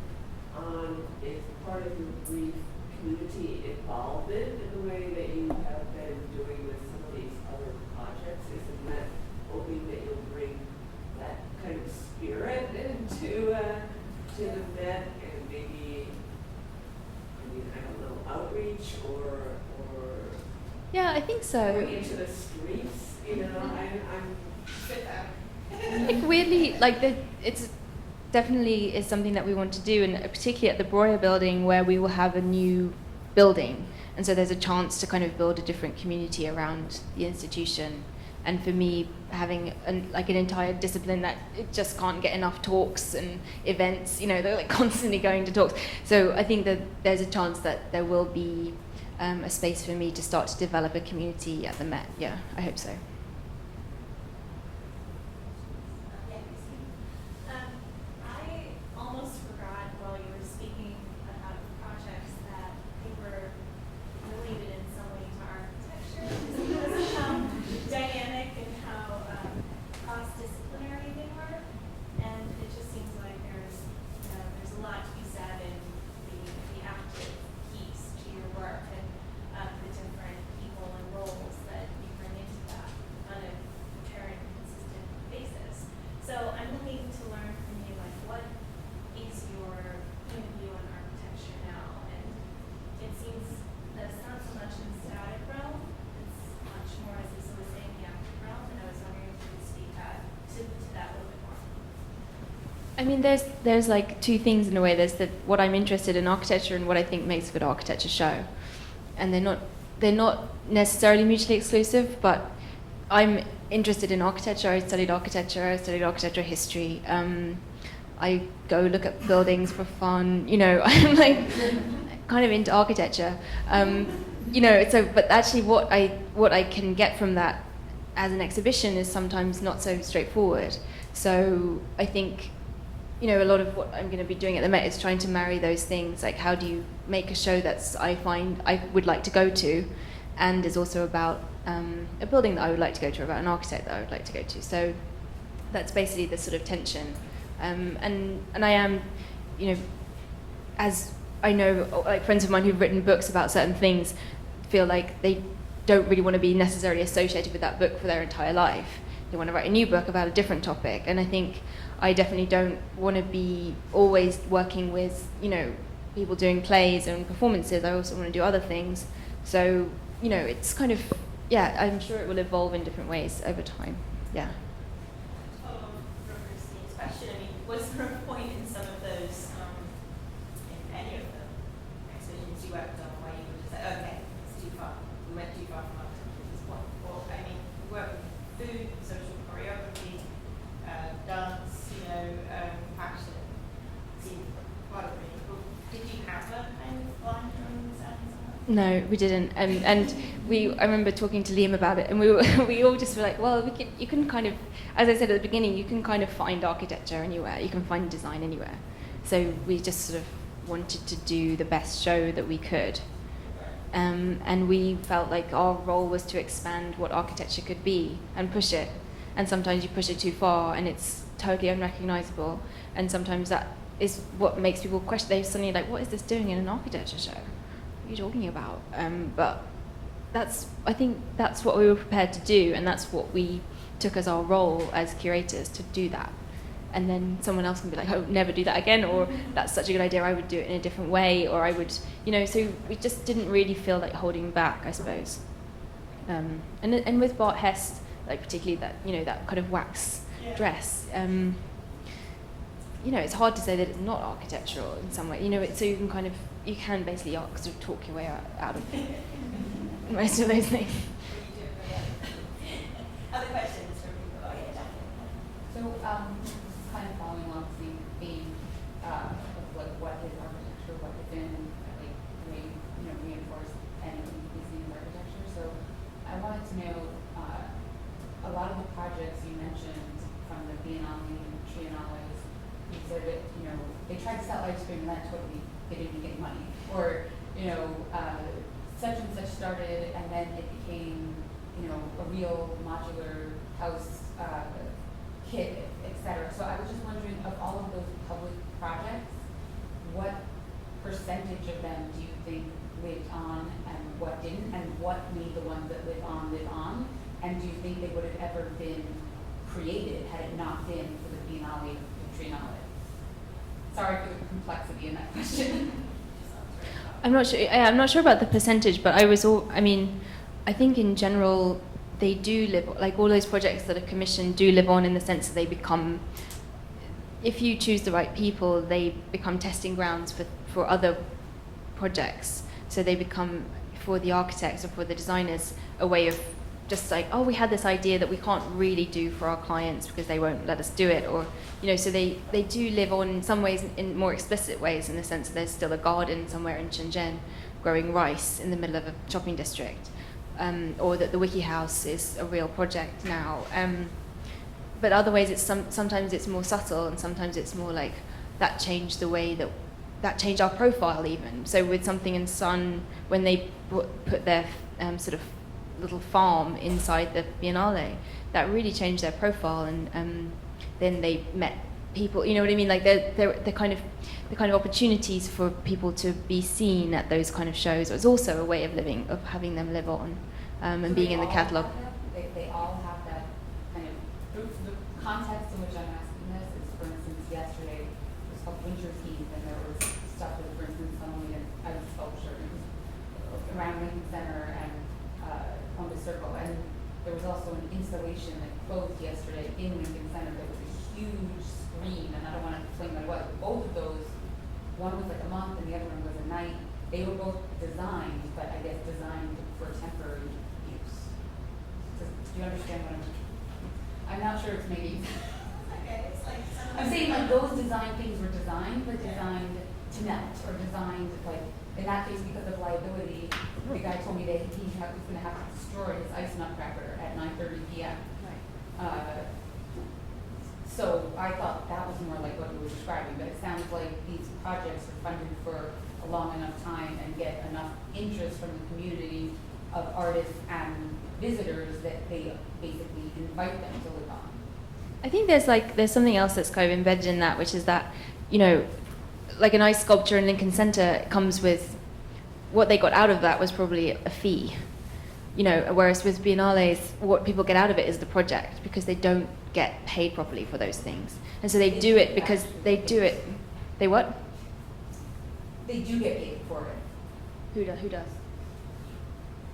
if part of your brief community involvement in the way that you have been doing with some of these other projects, isn't that hoping that you'll bring that kind of spirit into to the Met, and maybe, I don't know, outreach or Yeah, I think so. going into the streets, I think weirdly, it's definitely is something that we want to do, and particularly at the Breuer building, where we will have a new building, and so there's a chance to kind of build a different community around the institution. And for me, having an entire discipline that it just can't get enough talks and events, they're like constantly going to talks. So I think that there's a chance that there will be a space for me to start to develop a community at the Met. Yeah, I hope so. I almost forgot while you were speaking about the projects that they were related in some way to architecture, because of how dynamic and how cross-disciplinary they were, and it just seems like there's a lot to be said in the active piece to your work, and the different people and roles that you bring into that on a recurrent, consistent basis. So I'm looking to learn from you, like, what is your point of view on architecture now? And it seems that it's not so much in the static realm, it's much more, as Lisa was saying, the I mean, there's like two things in a way. There's what I'm interested in architecture and what I think makes a good architecture show, and they're not necessarily mutually exclusive. But I'm interested in architecture. I studied architecture history. I go look at buildings for fun. You know, I'm like kind of into architecture. You know, so but actually, what I can get from that as an exhibition is sometimes not so straightforward. So I think, you know, a lot of what I'm going to be doing at the Met is trying to marry those things. Like, how do you make a show that's I find I would like to go to, and is also about a building that I would like to go to, about an architect that I would like to go to. So that's basically the sort of tension. And I am, you know, as I know, like friends of mine who've written books about certain things feel like they don't really want to be necessarily associated with that book for their entire life. They want to write a new book about a different topic. And I think I definitely don't want to be always working with, you know, people doing plays and performances. I also want to do other things. So, you know, it's kind of, yeah, I'm sure it will evolve in different ways over time. Yeah. Christine's question, I mean, was there a point in some of those, in any of the exhibitions you worked on, where you were just like, okay, it's too far, we went too far from architecture at this point? Or, I mean, we work with food, social choreography, dance, you know, action, seemed part of it. Did you have a kind of line drawing sense? No, we didn't, and I remember talking to Liam about it, and we all just were like, well, you can kind of, as I said at the beginning, you can kind of find architecture anywhere, you can find design anywhere. So we just sort of wanted to do the best show that we could, and we felt like our role was to expand what architecture could be and push it. And sometimes you push it too far, and it's totally unrecognizable. And sometimes that is what makes people question. They're suddenly like, what is this doing in an architecture show? What are you talking about? But I think that's what we were prepared to do, and that's what we took as our role as curators, to do that. And then someone else can be like, oh, never do that again, or that's such a good idea, I would do it in a different way, or I would, you know, so we just didn't really feel like holding back, I suppose. And with Bart Hest, like particularly that, you know, that kind of wax dress, you know, it's hard to say that it's not architectural in some way, you know, so you can basically sort of talk your way out of most of those things. Other questions from people? Oh, yeah, So, kind of following along the theme of like what is architecture, what has been like reinforced and increasing architecture. So, I wanted to know a lot of the projects you mentioned from the Biennale and Triennales. You said that they tried to sell ice cream and that totally they didn't get money, or such and such started and then it became a real modular house kit, etc. So I was just wondering, of all of those public projects, what percentage of them do you think lived on and what didn't, and what made the ones that live on? And do you think they would have ever been created had it not been for the Biennale and Triennale? Sorry for the complexity in that question. I'm not sure about the percentage, but I think in general they do live, like all those projects that are commissioned do live on in the sense that they become, if you choose the right people, they become testing grounds for other projects. So they become, for the architects or for the designers, a way of just like, oh, we had this idea that we can't really do for our clients because they won't let us do it, or so they do live on in some ways, in more explicit ways, in the sense that there's still a garden somewhere in Shenzhen growing rice in the middle of a shopping district, or that the Wiki House is a real project now. But other ways, sometimes it's more subtle, and sometimes it's more like that changed the way that changed our profile even. So with Something in Sun, when they put their sort of little farm inside the Biennale, that really changed their profile, and then they met people, you know what I mean, like they're the kind of opportunities for people to be seen at those kind of shows. It was also a way of living, of having them live on, and so being in the catalogue. They all have that kind of, the context in which I'm asking this is, for instance, yesterday it was called Winter Theme, and there was stuff that, for instance, suddenly a sculpture, it was around Lincoln Center and on the circle, and there was also an installation that closed yesterday in Lincoln Center that was a huge screen, and I don't want to Do you understand what I'm not sure it's making sense. Okay, it's like I'm saying like those design things were designed, but designed to melt, or designed like, in that case because of liability, the guy told me that he was going to have to destroy his ice nutcracker at 9:30 p.m. So I thought that was more like what you were describing, but it sounds like these projects are funded for a long enough time and get enough interest from the community of artists and visitors that they basically invite them to live on. I think there's something else that's kind of embedded in that, which is that, you know, like an ice sculpture in Lincoln Center comes with, what they got out of that was probably a fee. You know, whereas with biennales, what people get out of it is the project, because they don't get paid properly for those things. And so they do it because they do it. They what? They do get paid for it. Who does?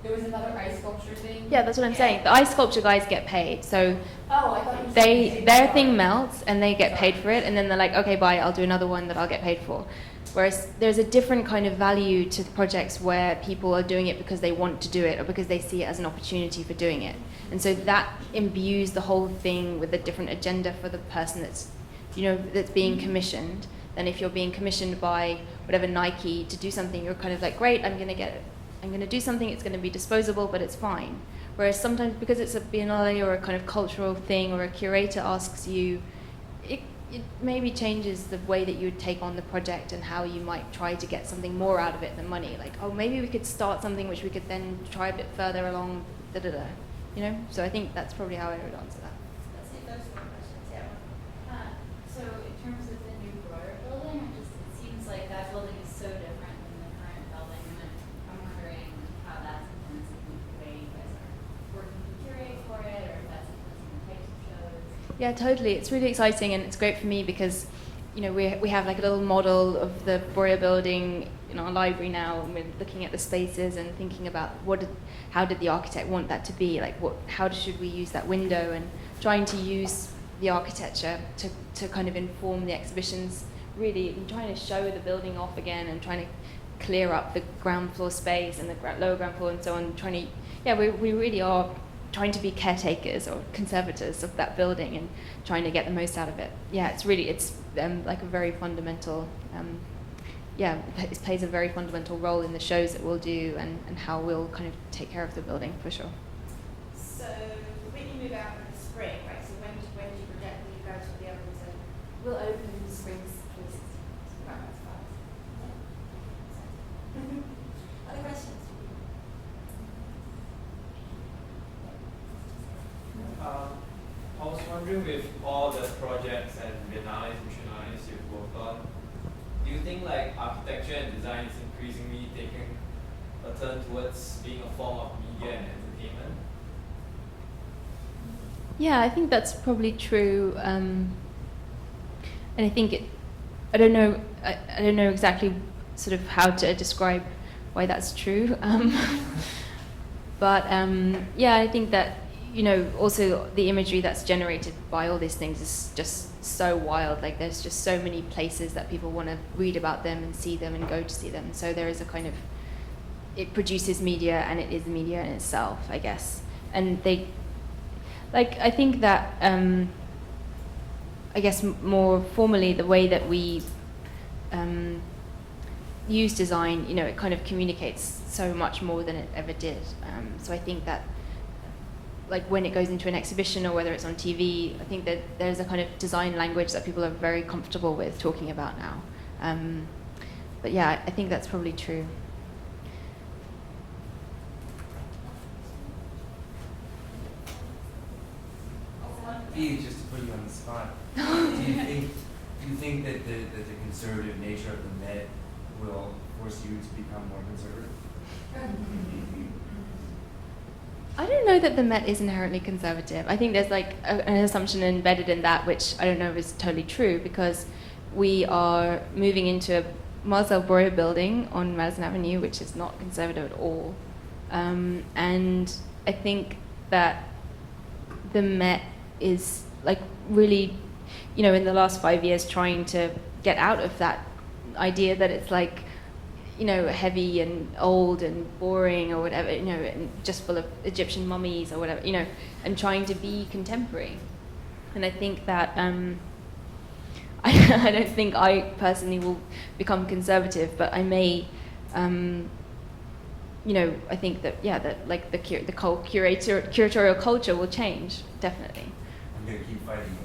There was another ice sculpture thing. Yeah, that's what I'm saying. The ice sculpture guys get paid. So Oh, I thought you were saying their thing melts and they get paid for it, and then they're like, okay, bye, I'll do another one that I'll get paid for. Whereas there's a different kind of value to the projects where people are doing it because they want to do it or because they see it as an opportunity for doing it. And so that imbues the whole thing with a different agenda for the person that's, you know, that's being commissioned. Than if you're being commissioned by whatever Nike to do something, you're kind of like, great, I'm going to do something, it's going to be disposable, but it's fine. Whereas sometimes because it's a biennale or a kind of cultural thing, or a curator asks you, it maybe changes the way that you would take on the project and how you might try to get something more out of it than money. Like, oh, maybe we could start something which we could then try a bit further along, da-da-da. You know? So I think that's probably how I would answer that. Let's see, those more questions, yeah. So in terms of the new broader building, it seems like that building is so different than the current building, and I'm wondering how that's influencing the way you guys are working to curate for it, or if that's influencing the types of shows. Yeah, totally. It's really exciting, and it's great for me because, you know, we have like a little model of the Breuer building in our library now, and we're looking at the spaces and thinking about how did the architect want that to be, like how should we use that window, and trying to use the architecture to kind of inform the exhibitions, really, and trying to show the building off again, and trying to clear up the ground floor space and the lower ground floor and so on, we really are trying to be caretakers or conservators of that building and trying to get the most out of it. Yeah, it's like a very fundamental, it plays a very fundamental role in the shows that we'll do and how we'll kind of take care of the building, for sure. So when you move out in the spring, right, so when do you project that you guys will be able to... We'll open in the spring 2016. Right, that's fine. Other questions? I was wondering, with all the projects and biennales and triennales you've worked on, do you think like architecture and design is increasingly taking a turn towards being a form of media and entertainment? Yeah, I think that's probably true, and I think I don't know exactly sort of how to describe why that's true, but yeah, I think that, you know, also the imagery that's generated by all these things is just so wild. Like, there's just so many places that people want to read about them and see them and go to see them. So there is a kind of, it produces media, and it is media in itself, I guess. And I think that, I guess more formally, the way that we use design, you know, it kind of communicates so much more than it ever did. So I think that, like, when it goes into an exhibition or whether it's on TV, I think that there's a kind of design language that people are very comfortable with talking about now. But yeah, I think that's probably true. Just to put you on the spot, do you think that the conservative nature of the Met will force you to become more conservative? I don't know that the Met is inherently conservative. I think there's like an assumption embedded in that, which I don't know if is totally true, because we are moving into a Marcel Breuer building on Madison Avenue, which is not conservative at all. And I think that the Met is like really, you know, in the last 5 years trying to get out of that idea that it's like, you know, heavy and old and boring or whatever, you know, and just full of Egyptian mummies or whatever, you know, and trying to be contemporary. And I think that I don't think I personally will become conservative, but I may, you know, I think that, yeah, that like the whole curatorial culture will change, definitely. I'm going to keep fighting.